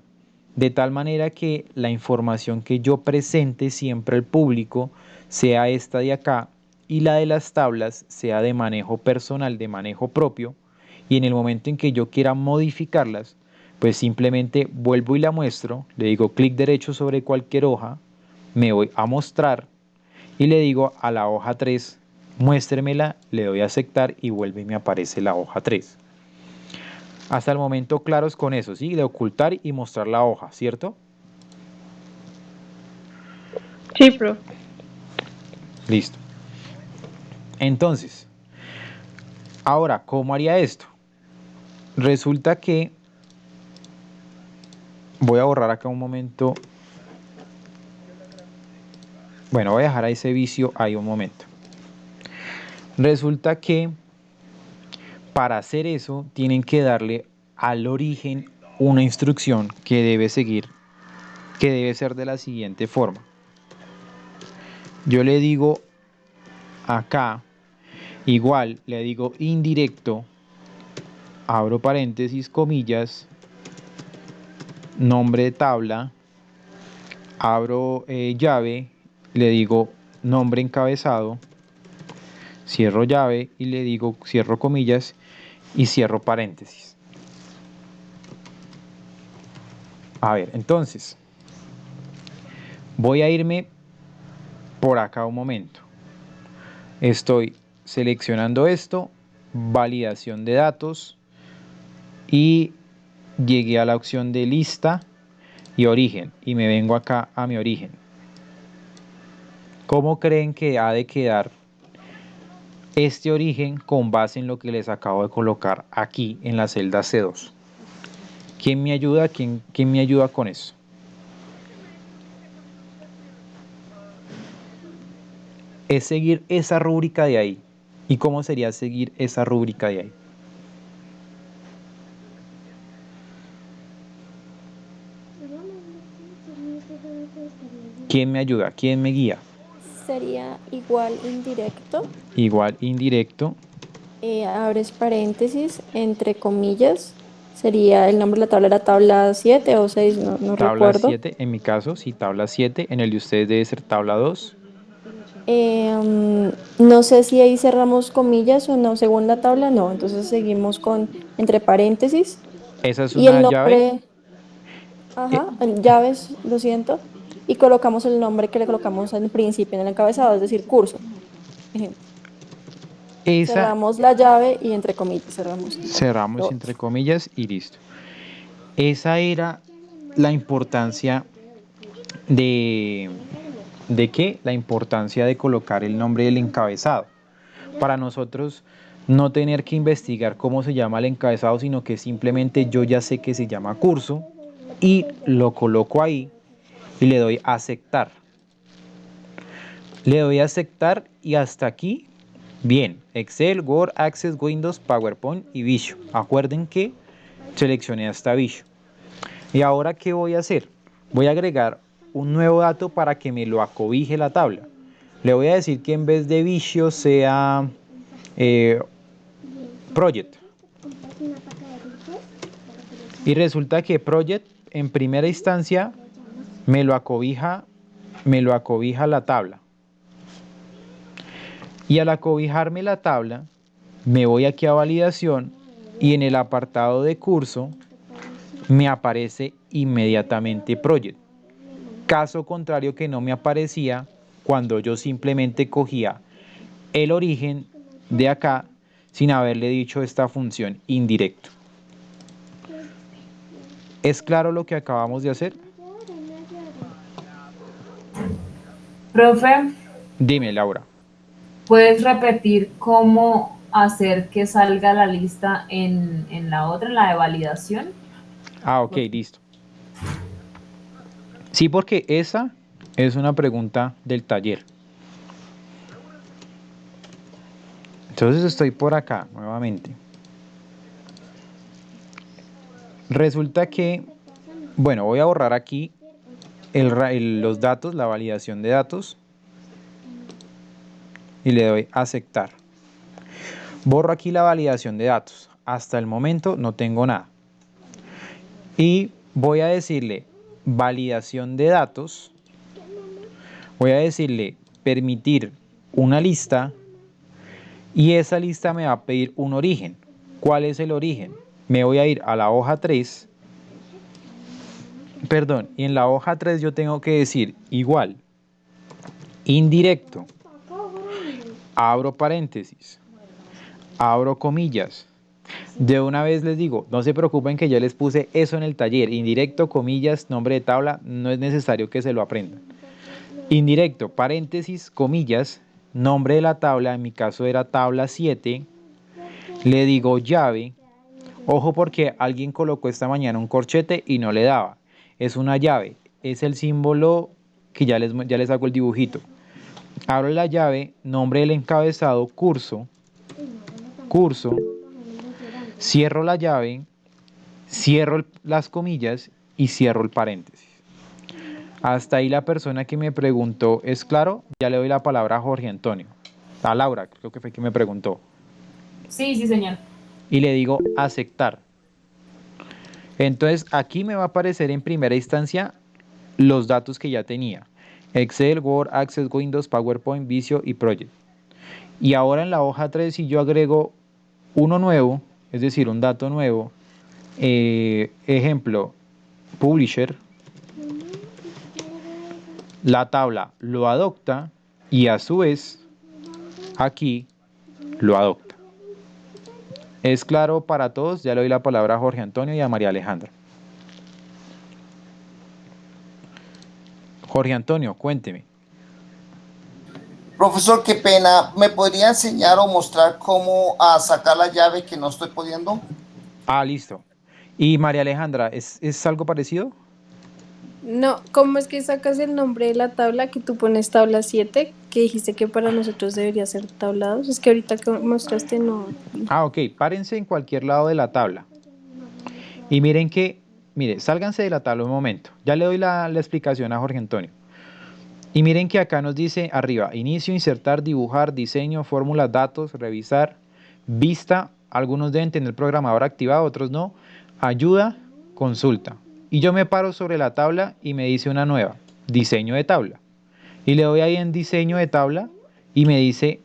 de tal manera que la información que yo presente siempre al público sea esta de acá y la de las tablas sea de manejo personal, de manejo propio, y en el momento en que yo quiera modificarlas, pues simplemente vuelvo y la muestro, le digo clic derecho sobre cualquier hoja, me voy a mostrar y le digo a la hoja 3, muéstremela, le doy a aceptar y vuelve y me aparece la hoja 3. Hasta el momento claros con eso, ¿sí? De ocultar y mostrar la hoja, ¿cierto? Sí, profe. Listo. Entonces, ahora, ¿cómo haría esto? Resulta que voy a borrar acá un momento. Bueno, voy a dejar a ese vicio ahí un momento. Resulta que para hacer eso tienen que darle al origen una instrucción que debe seguir, que debe ser de la siguiente forma. Yo le digo acá, igual le digo indirecto, abro paréntesis, comillas, nombre de tabla, abro llave, le digo nombre encabezado, cierro llave y le digo cierro comillas y cierro paréntesis. A ver, entonces voy a irme por acá un momento. Estoy seleccionando esto, validación de datos y llegué a la opción de lista y origen y me vengo acá a mi origen. ¿Cómo creen que ha de quedar este origen con base en lo que les acabo de colocar aquí en la celda C2? ¿Quién me ayuda? ¿Quién me ayuda con eso? Es seguir esa rúbrica de ahí. ¿Y cómo sería seguir esa rúbrica de ahí? ¿Quién me ayuda? ¿Quién me guía? Sería igual indirecto. Igual indirecto. Abres paréntesis, entre comillas, Sería el nombre de la tabla, era tabla 7 o 6, no Tabla recuerdo. 7, en mi caso, sí, tabla 7. En el de ustedes debe ser tabla 2. No sé si ahí cerramos comillas o no, segunda tabla no, entonces seguimos con entre paréntesis Esa es y el una llave. nombre, ajá, llaves, lo siento, y colocamos el nombre que le colocamos al principio en el encabezado, es decir, curso. Ejemplo. Esa Cerramos la llave y entre comillas cerramos. cerramos entre comillas y listo. Esa era la importancia ¿de qué? La importancia de colocar el nombre del encabezado. Para nosotros no tener que investigar cómo se llama el encabezado, sino que simplemente yo ya sé que se llama curso y lo coloco ahí y le doy a aceptar. Le doy a aceptar y hasta aquí, bien, Excel, Word, Access, Windows, PowerPoint y Visio. Acuerden que seleccioné hasta Visio. ¿Y ahora qué voy a hacer? Voy a agregar un nuevo dato para que me lo acobije la tabla. Le voy a decir que en vez de Visio sea Project. Y resulta que Project en primera instancia me lo acobija la tabla. Y al acobijarme la tabla, me voy aquí a validación y en el apartado de curso me aparece inmediatamente Project. Caso contrario que no me aparecía cuando yo simplemente cogía el origen de acá sin haberle dicho esta función indirecto. ¿Es claro lo que acabamos de hacer? Profe, Dime, Laura. ¿puedes repetir cómo hacer que salga la lista en la otra, en la de validación? Ah, ok, listo. Sí, porque esa es una pregunta del taller. Entonces estoy por acá nuevamente. Resulta que, bueno, voy a borrar aquí los datos, la validación de datos. Y le doy a aceptar. Borro aquí la validación de datos. Hasta el momento no tengo nada. Y voy a decirle validación de datos. Voy a decirle permitir una lista. Y esa lista me va a pedir un origen. ¿Cuál es el origen? Me voy a ir a la hoja 3. Perdón, y en la hoja 3 yo tengo que decir igual. Indirecto. Abro paréntesis. Abro comillas. De una vez les digo, no se preocupen que yo les puse eso en el taller. Indirecto, comillas, nombre de tabla, no es necesario que se lo aprendan. Indirecto, paréntesis, comillas, nombre de la tabla, en mi caso era tabla 7. Le digo llave. Ojo porque alguien colocó esta mañana un corchete y no le daba. Es una llave, es el símbolo que ya les hago el dibujito. Abro la llave, nombre del encabezado, curso. Cierro la llave, cierro las comillas y cierro el paréntesis. Hasta ahí la persona que me preguntó, ¿es claro? Ya le doy la palabra a Jorge Antonio. A Laura, creo que fue quien me preguntó. Sí, sí, señor. Y le digo aceptar. Entonces aquí me va a aparecer en primera instancia los datos que ya tenía. Excel, Word, Access, Windows, PowerPoint, Visio y Project. Y ahora en la hoja 3 si yo agrego uno nuevo, es decir, un dato nuevo, ejemplo, Publisher, la tabla lo adopta y a su vez aquí lo adopta. ¿Es claro para todos? Ya le doy la palabra a Jorge Antonio y a María Alejandra. Jorge Antonio, cuénteme. Profesor, qué pena. ¿Me podría enseñar o mostrar cómo sacar la llave que no estoy pudiendo? Ah, listo. ¿Y María Alejandra, es algo parecido? No, ¿cómo es que sacas el nombre de la tabla que tú pones tabla 7? Que dijiste que para nosotros debería ser tabla 2. Es que ahorita que mostraste no. Ah, ok. Párense en cualquier lado de la tabla. Y miren que, mire, sálganse de la tabla un momento. Ya le doy la explicación a Jorge Antonio. Y miren que acá nos dice arriba, inicio, insertar, dibujar, diseño, fórmulas, datos, revisar, vista. Algunos deben tener programador activado, otros no. ayuda, consulta. Y yo me paro sobre la tabla y me dice una nueva, diseño de tabla. Y le doy ahí en diseño de tabla y me dice,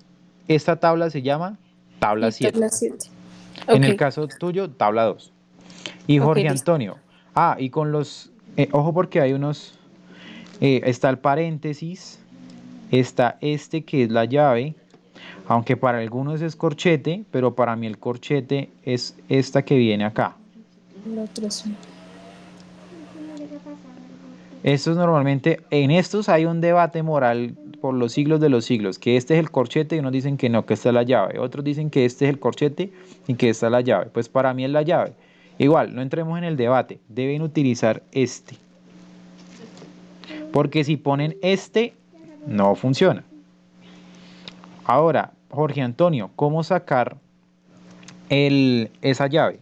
esta tabla se llama tabla 7. Tabla 7. En el Ok. caso tuyo, tabla 2. Y Ok, Jorge listo. Antonio, y con los, ojo porque hay unos, está el paréntesis, está este que es la llave, aunque para algunos es corchete, pero para mí el corchete es esta que viene acá. La otra sí. Estos normalmente, en estos hay un debate moral por los siglos de los siglos, que este es el corchete y unos dicen que no, que esta es la llave, otros dicen que este es el corchete y que esta es la llave. Pues para mí es la llave. Igual, no entremos en el debate, deben utilizar este. Porque si ponen este, no funciona. Ahora, Jorge Antonio, ¿cómo sacar esa llave?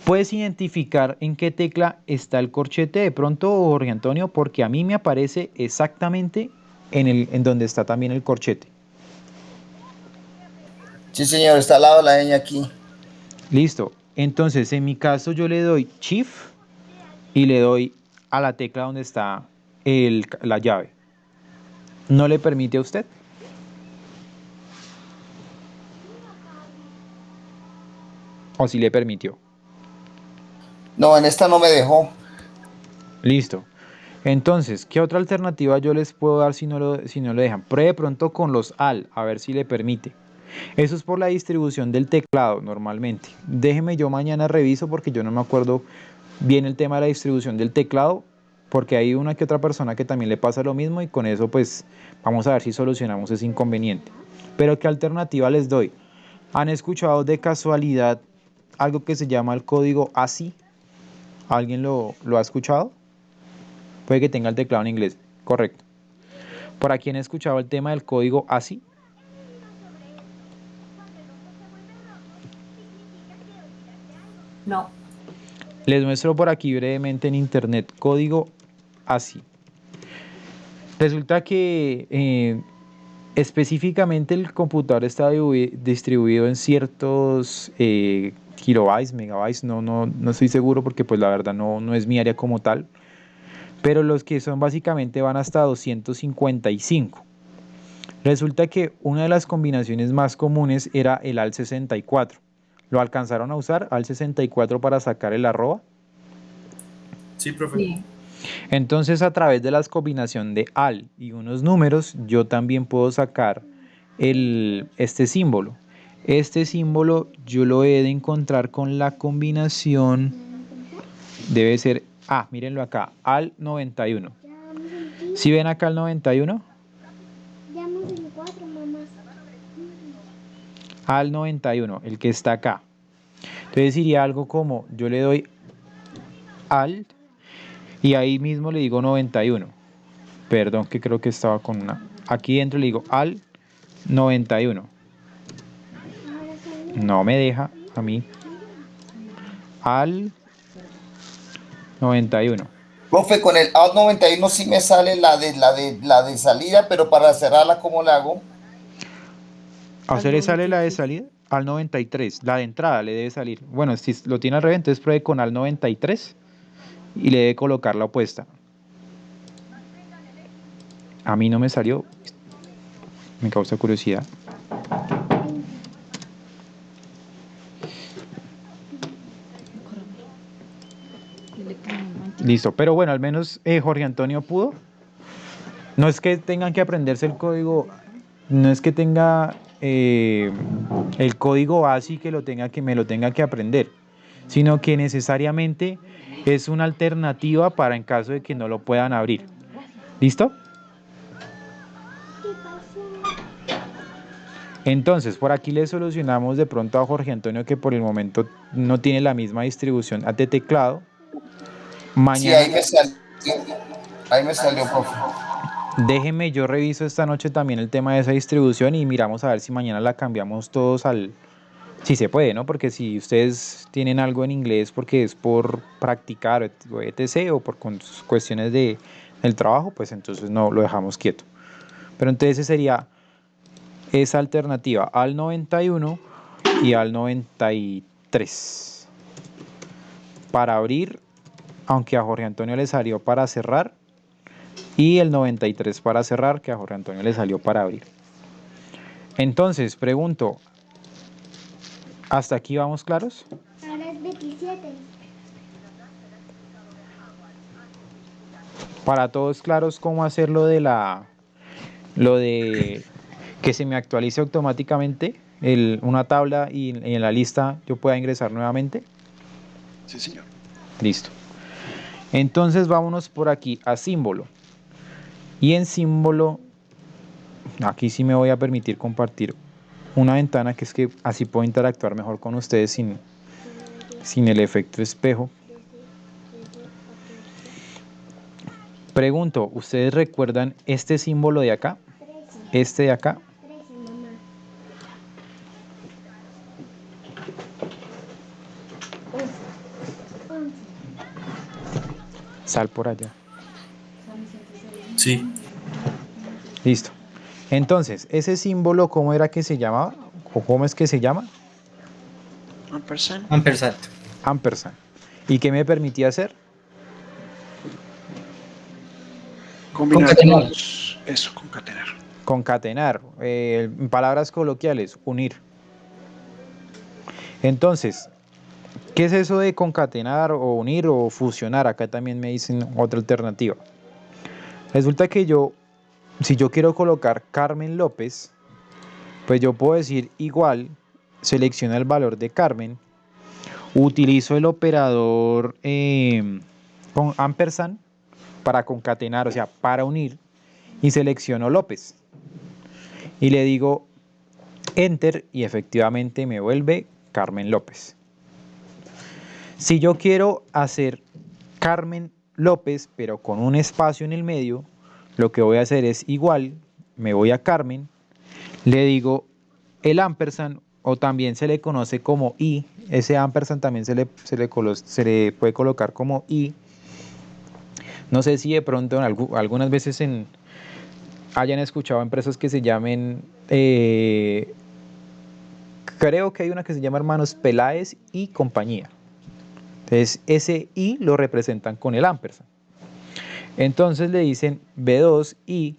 ¿Puedes identificar en qué tecla está el corchete de pronto, Jorge Antonio? Porque a mí me aparece exactamente en donde está también el corchete. Sí, señor, está al lado de la ñ aquí. Listo. Entonces, en mi caso yo le doy Shift y le doy a la tecla donde está la llave. ¿No le permite a usted? ¿O si le permitió? No, en esta no me dejó. Listo. Entonces, ¿qué otra alternativa yo les puedo dar si no lo dejan? Pruebe pronto con los AL, a ver si le permite. Eso es por la distribución del teclado normalmente. Déjeme, yo mañana reviso porque yo no me acuerdo bien el tema de la distribución del teclado, porque hay una que otra persona que también le pasa lo mismo y con eso pues vamos a ver si solucionamos ese inconveniente. Pero ¿qué alternativa les doy? ¿Han escuchado de casualidad algo que se llama el código ASCII? ¿Alguien lo ha escuchado? Puede que tenga el teclado en inglés, correcto. ¿Por aquí han escuchado el tema del código ASCII? No. Les muestro por aquí brevemente en internet, código ASCII. Resulta que específicamente el computador está distribuido en ciertos kilobytes, megabytes, no estoy seguro porque pues la verdad no es mi área como tal, pero los que son básicamente van hasta 255. Resulta que una de las combinaciones más comunes era el AL64. ¿Lo alcanzaron a usar, AL64, para sacar el arroba? Sí, profe. Sí. Entonces, a través de la combinación de AL y unos números, yo también puedo sacar este símbolo. Este símbolo yo lo he de encontrar con la combinación, debe ser, mírenlo acá, AL91. ¿Sí ven acá el 91? AL91, el que está acá. Entonces diría algo como, yo le doy AL y ahí mismo le digo 91. Perdón, que creo que estaba con una. Aquí dentro le digo AL91. No me deja a mí. AL91. Profe, con el AL91 sí me sale la de salida, pero para cerrarla, ¿cómo la hago? ¿A usted le sale la de salida? AL93, la de entrada le debe salir. Bueno, si lo tiene al revés, entonces pruebe con AL93 y le debe colocar la opuesta. A mí no me salió. Me causa curiosidad. Listo, pero bueno, al menos Jorge Antonio pudo. No es que tengan que aprenderse el código, no es que tenga el código ASCII que me lo tenga que aprender, sino que necesariamente es una alternativa para en caso de que no lo puedan abrir. ¿Listo? Entonces, por aquí le solucionamos de pronto a Jorge Antonio que por el momento no tiene la misma distribución de teclado. Mañana, Sí, ahí me salió, profe. Déjeme, yo reviso esta noche también el tema de esa distribución y miramos a ver si mañana la cambiamos todos si se puede, ¿no? Porque si ustedes tienen algo en inglés porque es por practicar o etc. o por cuestiones del trabajo, pues entonces no lo dejamos quieto. Pero entonces sería esa alternativa, AL91 y AL93. 3. Para abrir, aunque a Jorge Antonio le salió para cerrar. Y el 93 para cerrar, que a Jorge Antonio le salió para abrir. Entonces, pregunto, ¿hasta aquí vamos claros? Ahora es 27. Para todos claros cómo hacer lo de que se me actualice automáticamente una tabla y en la lista yo pueda ingresar nuevamente. Sí, señor. Listo. Entonces vámonos por aquí a símbolo. Y en símbolo, aquí sí me voy a permitir compartir una ventana, que es que así puedo interactuar mejor con ustedes sin el efecto espejo. Pregunto, ¿ustedes recuerdan este símbolo de acá? Este de acá. Sal por allá. Sí. Listo. Entonces, ese símbolo, ¿cómo era que se llamaba? ¿O cómo es que se llama? Ampersand. Ampersand. Ampersand. ¿Y qué me permitía hacer? Combinar Concatenar. eso, concatenar. Concatenar. En palabras coloquiales, unir. Entonces, ¿qué es eso de concatenar o unir o fusionar? Acá también me dicen otra alternativa. Resulta que si yo quiero colocar Carmen López, pues yo puedo decir igual, selecciono el valor de Carmen, utilizo el operador con ampersand para concatenar, o sea, para unir, y selecciono López. Y le digo Enter y efectivamente me vuelve Carmen López. Si yo quiero hacer Carmen López, pero con un espacio en el medio, lo que voy a hacer es igual, me voy a Carmen, le digo el ampersand, o también se le conoce como I, ese ampersand también se le puede colocar como I. No sé si de pronto algunas veces hayan escuchado empresas que se llamen, creo que hay una que se llama Hermanos Peláez y compañía. Entonces ese I lo representan con el ampersand. Entonces le dicen B2 y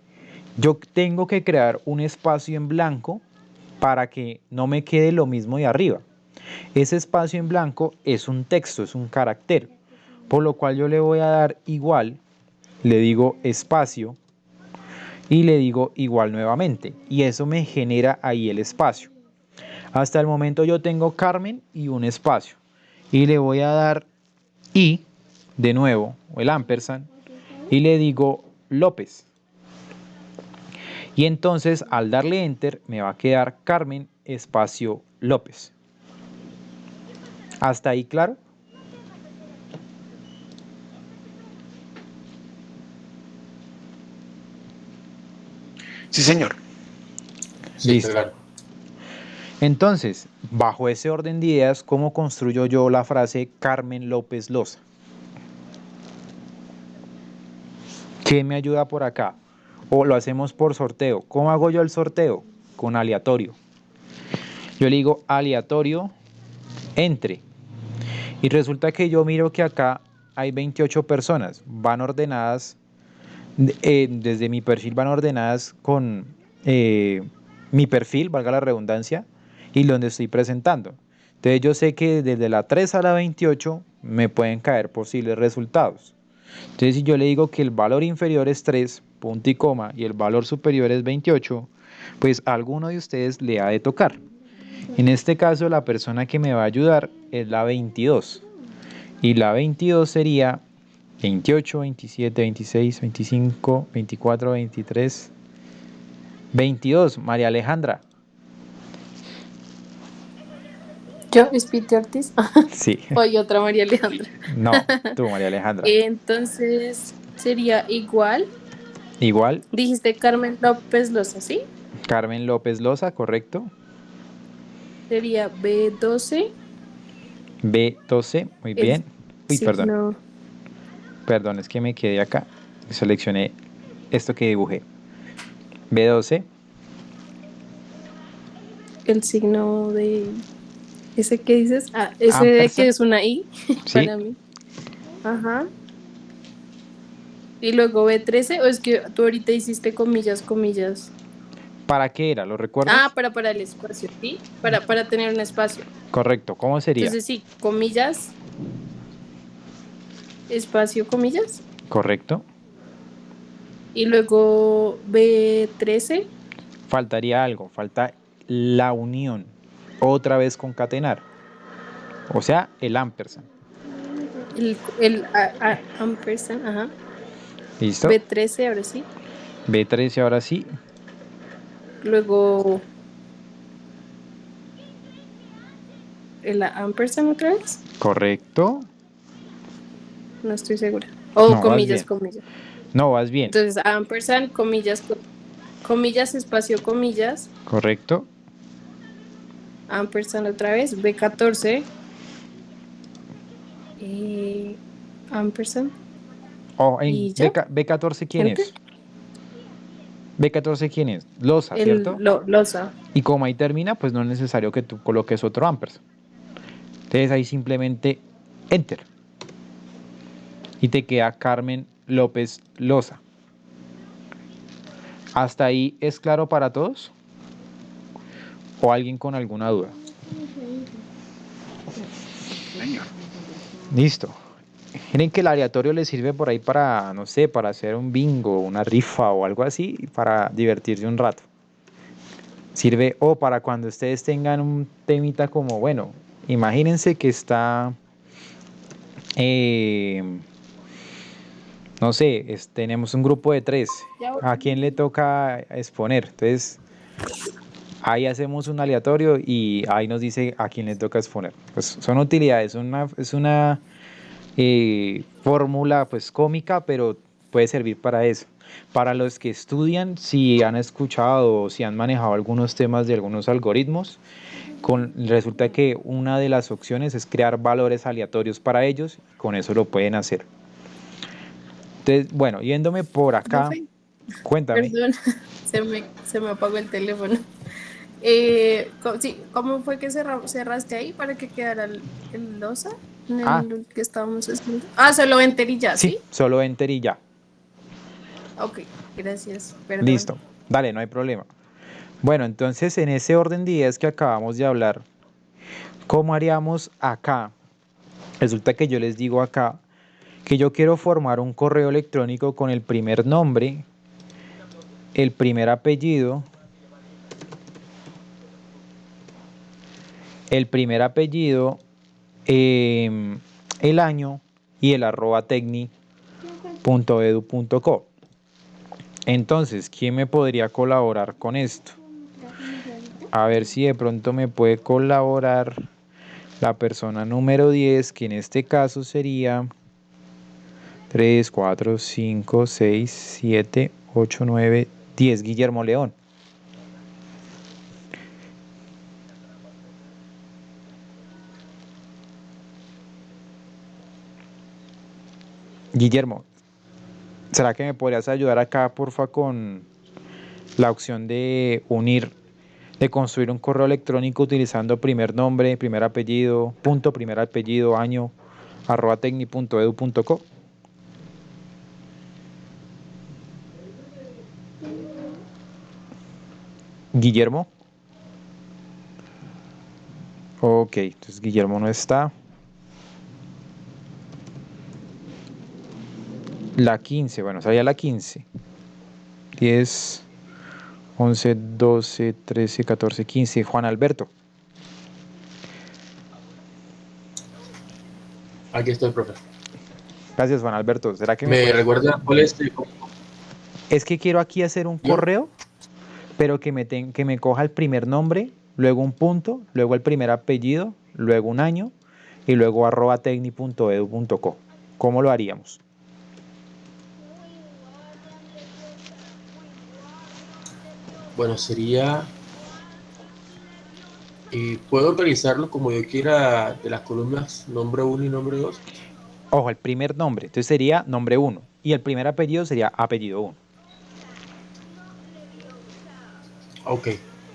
yo tengo que crear un espacio en blanco para que no me quede lo mismo de arriba. Ese espacio en blanco es un texto, es un carácter, por lo cual yo le voy a dar igual, le digo espacio y le digo igual nuevamente, y eso me genera ahí el espacio. Hasta el momento yo tengo Carmen y un espacio, y le voy a dar I de nuevo, o el ampersand, y le digo López. Y entonces al darle Enter me va a quedar Carmen espacio López. ¿Hasta ahí claro? Sí, señor. Listo. Claro. Entonces, bajo ese orden de ideas, ¿cómo construyo yo la frase Carmen López Loza? ¿Qué me ayuda por acá? O lo hacemos por sorteo. ¿Cómo hago yo el sorteo? Con aleatorio. Yo le digo aleatorio, entre. Y resulta que yo miro que acá hay 28 personas. Van ordenadas, desde mi perfil van ordenadas con mi perfil, valga la redundancia, y donde estoy presentando. Entonces yo sé que desde la 3 a la 28 me pueden caer posibles resultados. Entonces si yo le digo que el valor inferior es 3, punto y coma, y el valor superior es 28, pues a alguno de ustedes le ha de tocar. En este caso la persona que me va a ayudar es la 22. Y la 22 sería 28, 27, 26, 25, 24, 23, 22. María Alejandra. ¿Yo? ¿Es Piti Ortiz? Sí. Oye, otra María Alejandra. No, tú, María Alejandra. Entonces sería igual. Igual. Dijiste Carmen López Loza, ¿sí? Carmen López Loza, correcto. Sería B12. B12, muy bien. Uy, Sí, perdón. no. Perdón, es que me quedé acá. Seleccioné esto que dibujé. B12. El signo de ¿Ese qué dices? Ah, ese de que es una I Sí. para mí. Ajá. Y luego B13, o es que tú ahorita hiciste comillas, comillas. ¿Para qué era? ¿Lo recuerdas? Ah, para el espacio, ¿sí? Para tener un espacio. Correcto. ¿Cómo sería? Entonces sí, comillas, espacio, comillas. Correcto. Y luego B13. Faltaría algo. Falta la unión. Otra vez concatenar. O sea, el ampersand. El ampersand, ajá. ¿Listo? B13, ahora sí. B13 ahora sí. Luego el ampersand otra vez. Correcto. No estoy segura. O No, vas comillas, bien. comillas. No, vas bien. Entonces, ampersand, comillas, comillas, espacio, comillas. Correcto. Ampersand otra vez. B14. Ampersand. Oh, ¿Y ya? B14, ¿quién ¿Enter? es? B14, ¿quién es? Losa, ¿cierto? Losa. Y como ahí termina, pues no es necesario que tú coloques otro ampersand. Entonces ahí simplemente enter. Y te queda Carmen López Loza. ¿Hasta ahí es claro para todos? ¿O alguien con alguna duda? Listo. Miren que el aleatorio le sirve por ahí para, no sé, para hacer un bingo, una rifa o algo así, para divertirse un rato. Sirve o para cuando ustedes tengan un temita como, bueno, imagínense que está, no sé, tenemos un grupo de 3. ¿A quién le toca exponer? Entonces, ahí hacemos un aleatorio y ahí nos dice a quién le toca exponer. Pues son utilidades, es una fórmula pues cómica, pero puede servir para eso. Para los que estudian, si han escuchado o si han manejado algunos temas de algunos algoritmos, resulta que una de las opciones es crear valores aleatorios para ellos, con eso lo pueden hacer. Entonces, bueno, yéndome por acá, ¿Profe? cuéntame. Perdón, se me apagó el teléfono. ¿Cómo fue que cerraste ahí para que quedara el losa? En el que estábamos haciendo. Solo enter y ya, ¿sí? Sí, solo enter y ya. Ok, gracias. Perdón. Listo, dale, no hay problema. Bueno, entonces en ese orden de ideas que acabamos de hablar, ¿cómo haríamos acá? Resulta que yo les digo acá que yo quiero formar un correo electrónico con el primer nombre, el primer apellido, el año y el @tecni.edu.co. Entonces, ¿quién me podría colaborar con esto? A ver si de pronto me puede colaborar la persona número 10, que en este caso sería 3, 4, 5, 6, 7, 8, 9, 10, Guillermo León. Guillermo, ¿será que me podrías ayudar acá, porfa, con la opción de unir, de construir un correo electrónico utilizando primer nombre, primer apellido, punto, primer apellido, año, @tecni.edu.co? Guillermo. Ok, entonces Guillermo no está. La 15, bueno, sería la 15. 10, 11, 12, 13, 14, 15. Juan Alberto. Aquí estoy, profe. Gracias, Juan Alberto. ¿Será que ¿Me recuerda cuál es? Es que quiero aquí hacer un correo, pero que me coja el primer nombre, luego un punto, luego el primer apellido, luego un año y luego @tecni.edu.co. ¿Cómo lo haríamos? Bueno, sería... ¿puedo organizarlo como yo quiera de las columnas nombre 1 y nombre 2? Ojo, el primer nombre, entonces sería nombre 1 y el primer apellido sería apellido 1. Ok,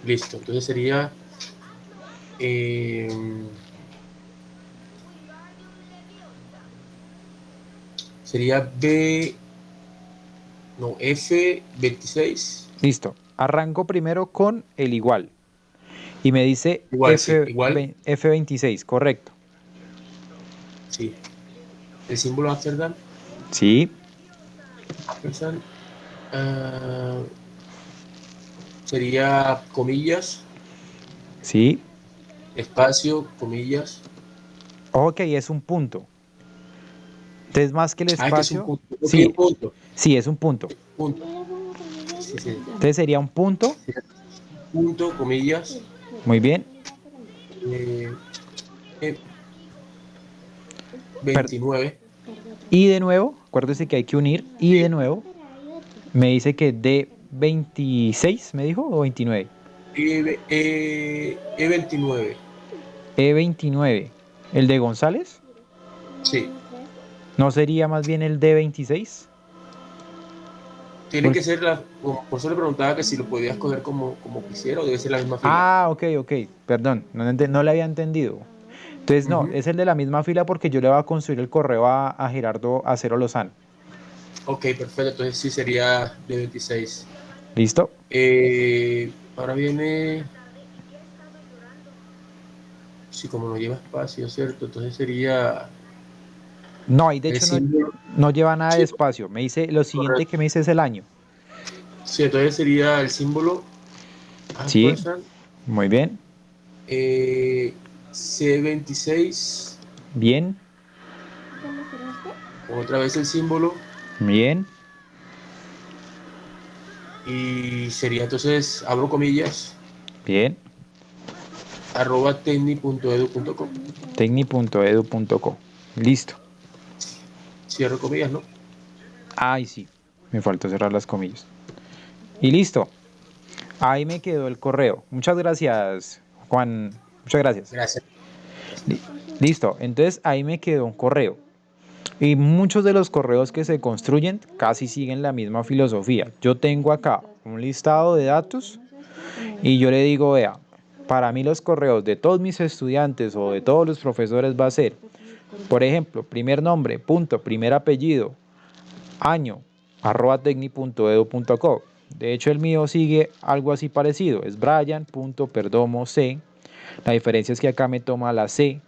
listo. Entonces sería Sería F26. Listo. Arranco primero con el igual. Y me dice Igual, sí, igual. F26, correcto. Sí. El símbolo Amsterdam. Sí. Ampersand. Sería comillas. Sí. Espacio, comillas. Ok, es un punto. Entonces, más que el espacio. Que es un punto. Sí, un punto. Sí, es un punto. Punto. Sí. Entonces sería un punto. Punto, comillas. Muy bien. 29. Y de nuevo, acuérdese que hay que unir. Y de nuevo, me dice que D26, ¿me dijo? ¿O 29? E29. E29. ¿El de González? Sí. ¿No sería más bien el D26? Tiene que ser por eso le preguntaba que si lo podías coger como quisiera o debe ser la misma fila. Ah, ok. Perdón, no le había entendido. Entonces, no, es el de la misma fila porque yo le voy a construir el correo a Gerardo Acero Lozano. Ok, perfecto. Entonces sí sería D26. ¿Listo? Ahora viene... Sí, como no lleva espacio, ¿cierto? Entonces sería... No, y de hecho no lleva nada de espacio. Me dice, lo siguiente correcto. Que me dice es el año. Sí, entonces sería el símbolo. Sí, muy bien. C26. Bien. Otra vez el símbolo. Bien. Y sería entonces, abro comillas. Bien. @tecni.edu.co. Tecni.edu.co. Listo. Cierro comillas, ¿no? Ay, sí. Me faltó cerrar las comillas. Y listo. Ahí me quedó el correo. Muchas gracias, Juan. Muchas gracias. Gracias. Listo. Entonces ahí me quedó un correo. Y muchos de los correos que se construyen casi siguen la misma filosofía. Yo tengo acá un listado de datos y yo le digo, vea, para mí los correos de todos mis estudiantes o de todos los profesores va a ser, por ejemplo, primer nombre, punto, primer apellido, año, @tecni.edu.co. De hecho, el mío sigue algo así parecido, es brian.perdomoc. La diferencia es que acá me toma la C.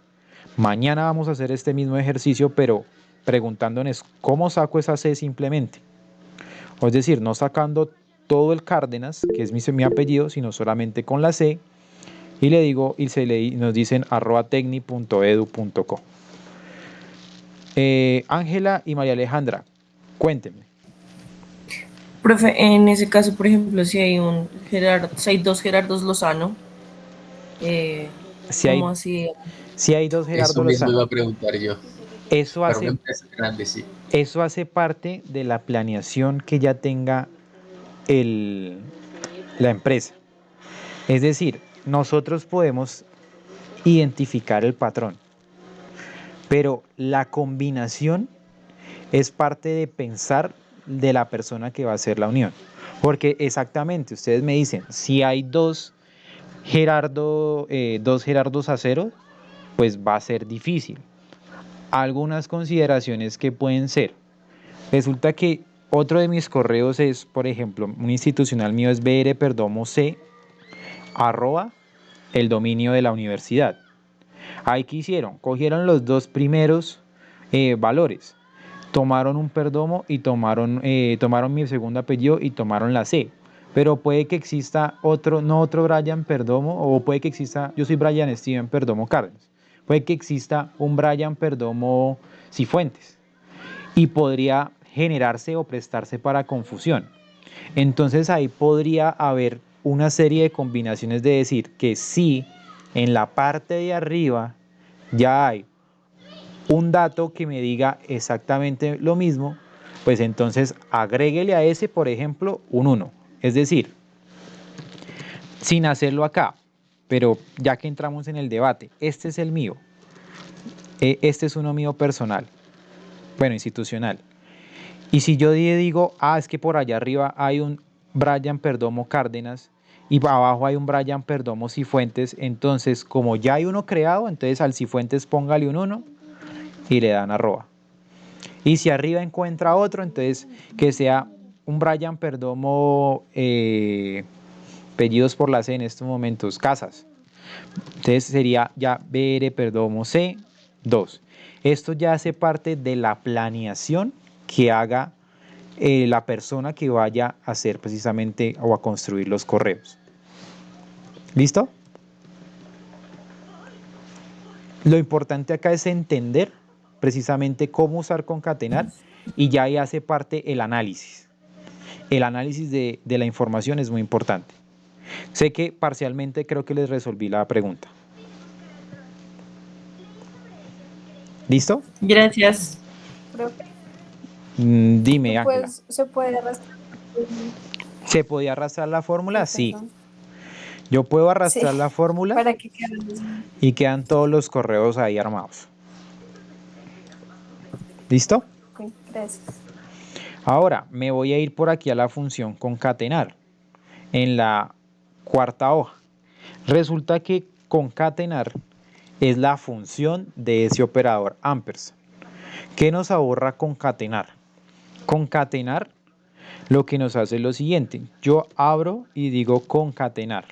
Mañana vamos a hacer este mismo ejercicio, pero preguntándonos cómo saco esa C simplemente. Es decir, no sacando todo el Cárdenas, que es mi apellido, sino solamente con la C. Y le digo, nos dicen @tecni.edu.co. Ángela y María Alejandra, cuéntenme. Profe, en ese caso, por ejemplo, si hay dos Gerardos Lozano, ¿cómo así? Si hay dos Gerardo Lozano. Eso mismo iba a preguntar yo. Eso hace parte de la planeación que ya tenga la empresa. Es decir, nosotros podemos identificar el patrón, pero la combinación es parte de pensar de la persona que va a hacer la unión. Porque exactamente, ustedes me dicen, si hay dos Gerardos Acero, pues va a ser difícil. Algunas consideraciones que pueden ser. Resulta que otro de mis correos es, por ejemplo, un institucional mío es brperdomoc, @ el dominio de la universidad. Ahí ¿qué hicieron? Cogieron los dos primeros valores. Tomaron un perdomo y tomaron mi segundo apellido y tomaron la C. Pero puede que exista otro Brian Perdomo, o puede que exista, yo soy Brian Steven Perdomo Cárdenas. Puede que exista un Brian Perdomo Cifuentes. Y podría generarse o prestarse para confusión. Entonces ahí podría haber una serie de combinaciones de decir que si en la parte de arriba ya hay un dato que me diga exactamente lo mismo, pues entonces agréguele a ese, por ejemplo, un 1. Es decir, sin hacerlo acá, pero ya que entramos en el debate, este es el mío, este es uno mío personal, bueno, institucional. Y si yo digo, es que por allá arriba hay un Brian Perdomo Cárdenas y abajo hay un Brian Perdomo Cifuentes. Entonces, como ya hay uno creado, entonces al Cifuentes póngale un 1 y le dan arroba. Y si arriba encuentra otro, entonces que sea un Brian Perdomo, apellidos por la C en estos momentos, Casas. Entonces sería ya BR Perdomo C 2. Esto ya hace parte de la planeación que haga la persona que vaya a hacer precisamente o a construir los correos. ¿Listo? Lo importante acá es entender precisamente cómo usar concatenar y ya ahí hace parte el análisis. El análisis de la información es muy importante. Sé que parcialmente creo que les resolví la pregunta. ¿Listo? Gracias. Dime, Ángela. Pues se puede arrastrar. ¿Se podía arrastrar la fórmula? Sí. Yo puedo arrastrar la fórmula para que queden y quedan todos los correos ahí armados. ¿Listo? Ok, gracias. Ahora me voy a ir por aquí a la función concatenar en la cuarta hoja. Resulta que concatenar es la función de ese operador ampersand. ¿Qué nos ahorra concatenar? Concatenar lo que nos hace es lo siguiente. Yo abro y digo concatenar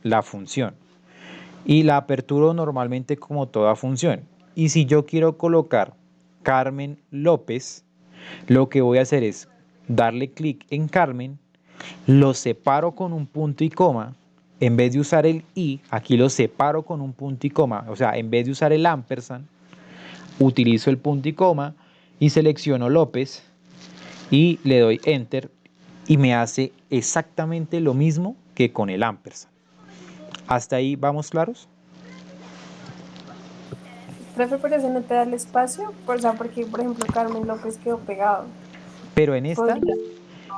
la función y la aperturo normalmente como toda función. Y si yo quiero colocar Carmen López, lo que voy a hacer es darle clic en Carmen, lo separo con un punto y coma. En vez de usar el i, aquí lo separo con un punto y coma. O sea, en vez de usar el ampersand, utilizo el punto y coma y selecciono López y le doy enter y me hace exactamente lo mismo que con el ampersand. ¿Hasta ahí vamos claros? Profe, pero eso no te da el espacio, o sea, porque por ejemplo Carmen López quedó pegado. Pero en esta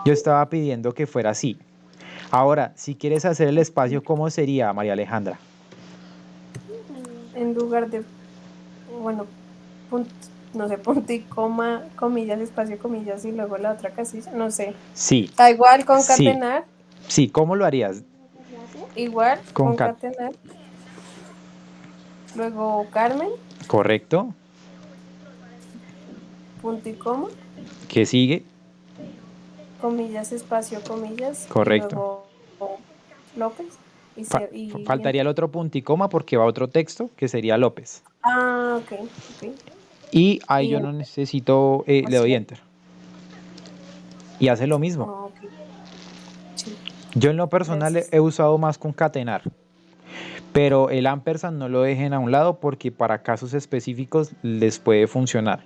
yo estaba pidiendo que fuera así. Ahora, si quieres hacer el espacio, ¿cómo sería, María Alejandra? En lugar de, bueno, punto, no sé, punto y coma, comillas, espacio, comillas y luego la otra casilla, no sé. Sí. Da igual concatenar. Sí, ¿cómo lo harías? Igual concatenar. Luego Carmen. Correcto. Punto y coma. ¿Qué sigue? Comillas, espacio, comillas. Correcto. Y luego López. Faltaría el otro punto y coma porque va otro texto que sería López. Ah, ok. Y ahí yo no necesito, le doy enter. Y hace lo mismo. Oh, okay. Sí. Yo en lo personal he usado más concatenar. Pero el ampersand no lo dejen a un lado porque para casos específicos les puede funcionar.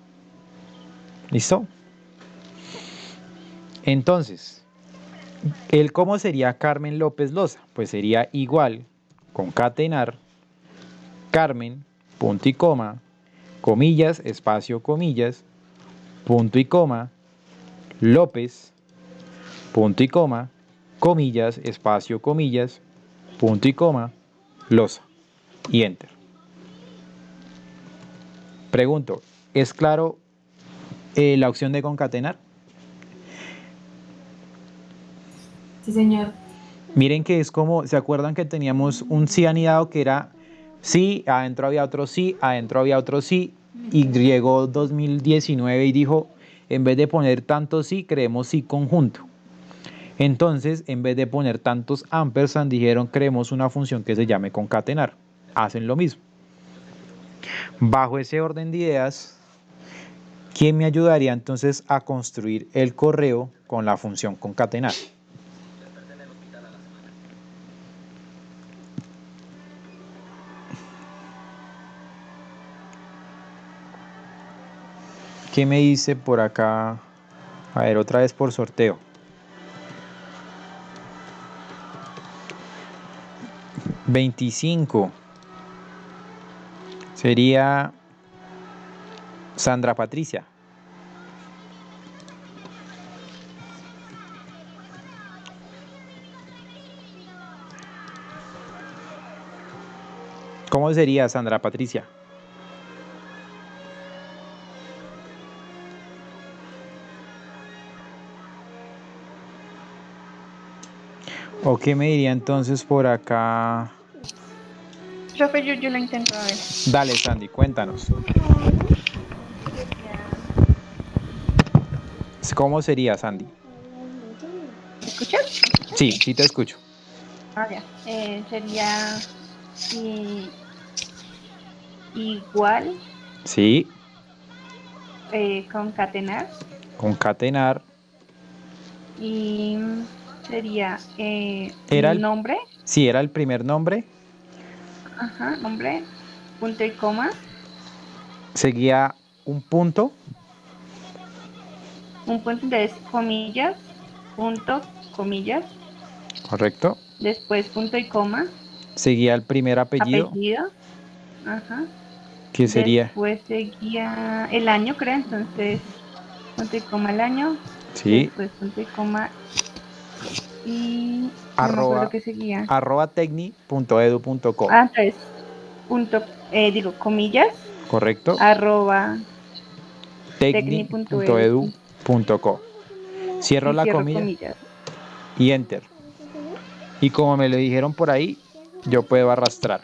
¿Listo? Entonces, ¿cómo sería Carmen López Loza? Pues sería igual, concatenar, Carmen, punto y coma, comillas, espacio, comillas, punto y coma, López, punto y coma, comillas, espacio, comillas, punto y coma, Loza y enter. Pregunto, ¿es claro la opción de concatenar? Sí, señor. Miren que es como, ¿se acuerdan que teníamos un sí anidado que era sí, adentro había otro sí, adentro había otro sí, y llegó 2019 y dijo, en vez de poner tantos sí, creemos sí conjunto. Entonces, en vez de poner tantos ampersand, dijeron, creemos una función que se llame concatenar. Hacen lo mismo. Bajo ese orden de ideas, ¿quién me ayudaría entonces a construir el correo con la función concatenar? ¿Qué me dice por acá? A ver, otra vez por sorteo. $25. Sería Sandra Patricia. ¿Cómo sería Sandra Patricia? ¿O qué me diría entonces por acá? Profe, yo lo intento a ver. Dale, Sandy, cuéntanos. ¿Cómo sería, Sandy? ¿Me escuchas? Sí, sí te escucho. Ah, ya. Sería igual, Sí, concatenar, concatenar. y sería Era el, nombre, sí, era el primer nombre. ajá, nombre, punto y coma, Seguía un punto. entonces comillas, punto, comillas, Correcto. después punto y coma, Seguía el primer apellido. apellido, ajá, ¿Qué sería? después seguía el año, creo, entonces punto y coma el año, Sí. después punto y coma y no me acuerdo qué seguía. @tecni.edu.co. Entonces, comillas, Correcto. @tecni.edu.co. Cierro Y la cierro comilla comillas. y enter. Y como me lo dijeron por ahí, yo puedo arrastrar.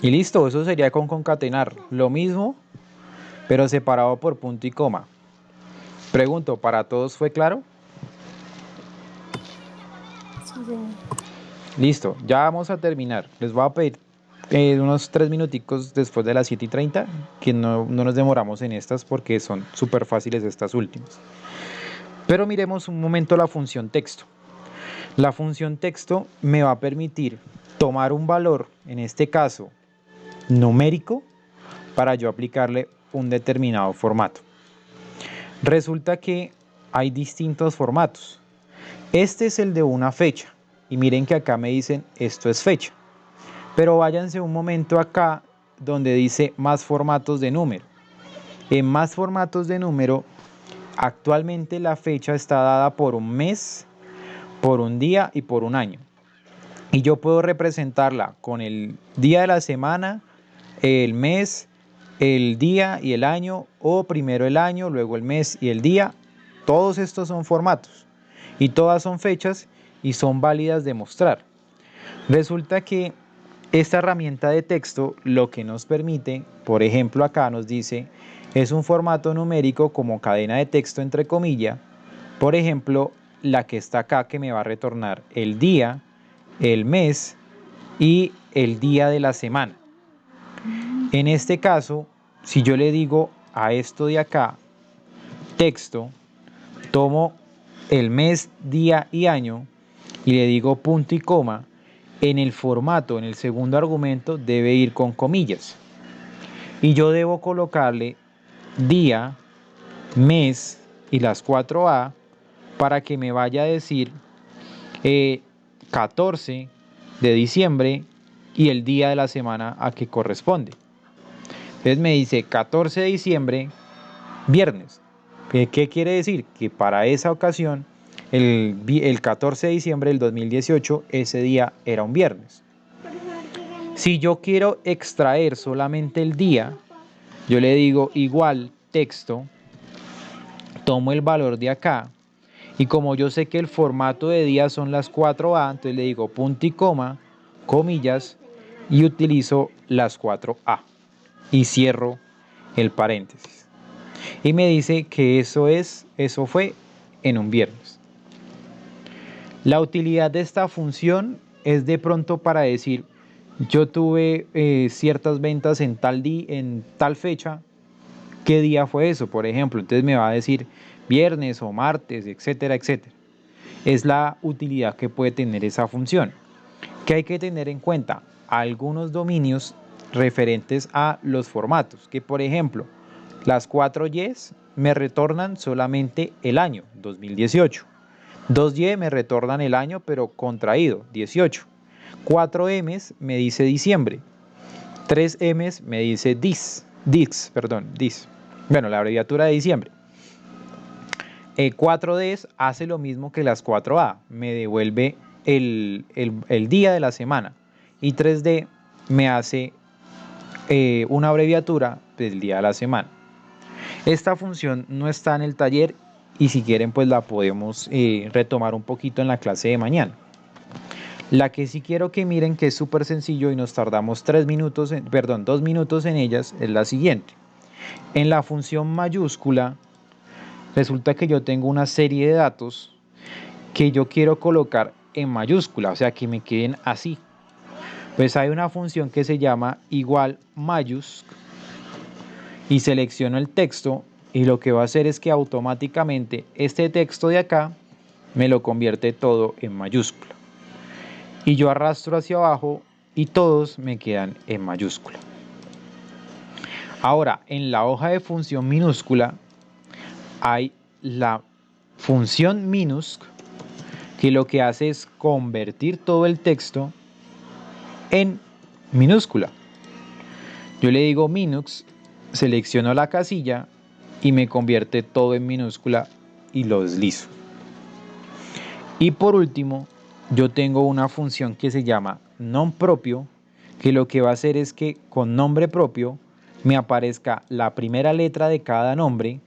Y listo, eso sería con concatenar. Lo mismo, pero separado por punto y coma. Pregunto, ¿para todos fue claro? Sí, señor. Listo, ya vamos a terminar. Les voy a pedir unos 3 minuticos después de las 7:30, que no nos demoramos en estas porque son súper fáciles estas últimas. Pero miremos un momento la función texto. La función texto me va a permitir tomar un valor, en este caso numérico, para yo aplicarle un determinado formato. Resulta que hay distintos formatos. Este es el de una fecha. Y miren que acá me dicen esto es fecha. Pero váyanse un momento acá donde dice más formatos de número. En más formatos de número, actualmente la fecha está dada por un mes, por un día y por un año. Y yo puedo representarla con el día de la semana, el mes, el día y el año, o primero el año, luego el mes y el día. Todos estos son formatos y todas son fechas y son válidas de mostrar. Resulta que esta herramienta de texto lo que nos permite, por ejemplo acá nos dice, es un formato numérico como cadena de texto entre comillas. Por ejemplo, la que está acá que me va a retornar el día, el mes y el día de la semana. En este caso, si yo le digo a esto de acá, texto, tomo el mes, día y año y le digo punto y coma, en el formato, en el segundo argumento, debe ir con comillas. Y yo debo colocarle día, mes y las 4A para que me vaya a decir 14 de diciembre y el día de la semana a que corresponde. Entonces me dice 14 de diciembre, viernes. ¿Qué quiere decir? Que para esa ocasión, el 14 de diciembre del 2018, ese día era un viernes. Si yo quiero extraer solamente el día, yo le digo igual texto, tomo el valor de acá, y como yo sé que el formato de día son las 4A, entonces le digo punto y coma, comillas, y utilizo las 4A. Y cierro el paréntesis. Y me dice que eso fue en un viernes. La utilidad de esta función es de pronto para decir, yo tuve ciertas ventas en tal fecha, ¿qué día fue eso? Por ejemplo, entonces me va a decir viernes o martes, etcétera, etcétera. Es la utilidad que puede tener esa función. ¿Qué hay que tener en cuenta? Algunos dominios referentes a los formatos, que por ejemplo, las 4Ys me retornan solamente el año, 2018. 2Y me retornan el año, pero contraído, 18. 4Ms me dice diciembre. 3Ms me dice dis. Bueno, la abreviatura de diciembre. 4Ds hace lo mismo que las 4A, me devuelve el día de la semana. Y 3D me hace una abreviatura del día de la semana. Esta función no está en el taller y si quieren pues la podemos retomar un poquito en la clase de mañana. La que sí quiero que miren, que es súper sencillo y nos tardamos 2 minutos en ellas, es la siguiente. En la función mayúscula resulta que yo tengo una serie de datos que yo quiero colocar en mayúscula, o sea que me queden así. Pues hay una función que se llama igual mayús y selecciono el texto y lo que va a hacer es que automáticamente este texto de acá me lo convierte todo en mayúscula. Y yo arrastro hacia abajo y todos me quedan en mayúscula. Ahora, en la hoja de función minúscula hay la función minus, que lo que hace es convertir todo el texto en minúscula. Yo le digo minus, selecciono la casilla y me convierte todo en minúscula y lo deslizo. Y por último, yo tengo una función que se llama nom propio, que lo que va a hacer es que con nombre propio me aparezca la primera letra de cada nombre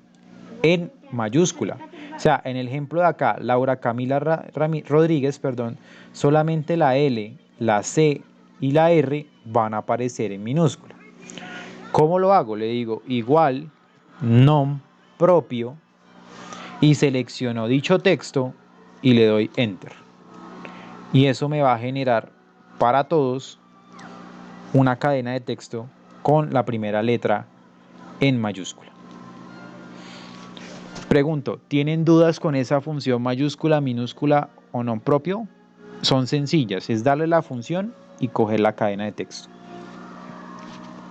en mayúscula. O sea, en el ejemplo de acá, Laura Camila Rodríguez, solamente la L, la C y la R van a aparecer en minúscula. ¿Cómo lo hago? Le digo igual nom propio y selecciono dicho texto y le doy enter. Y eso me va a generar para todos una cadena de texto con la primera letra en mayúscula. Pregunto, ¿tienen dudas con esa función mayúscula, minúscula o nom propio? Son sencillas, es darle la función y coger la cadena de texto.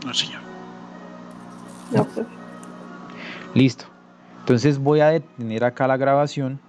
No, señor. No. Listo. Entonces voy a detener acá la grabación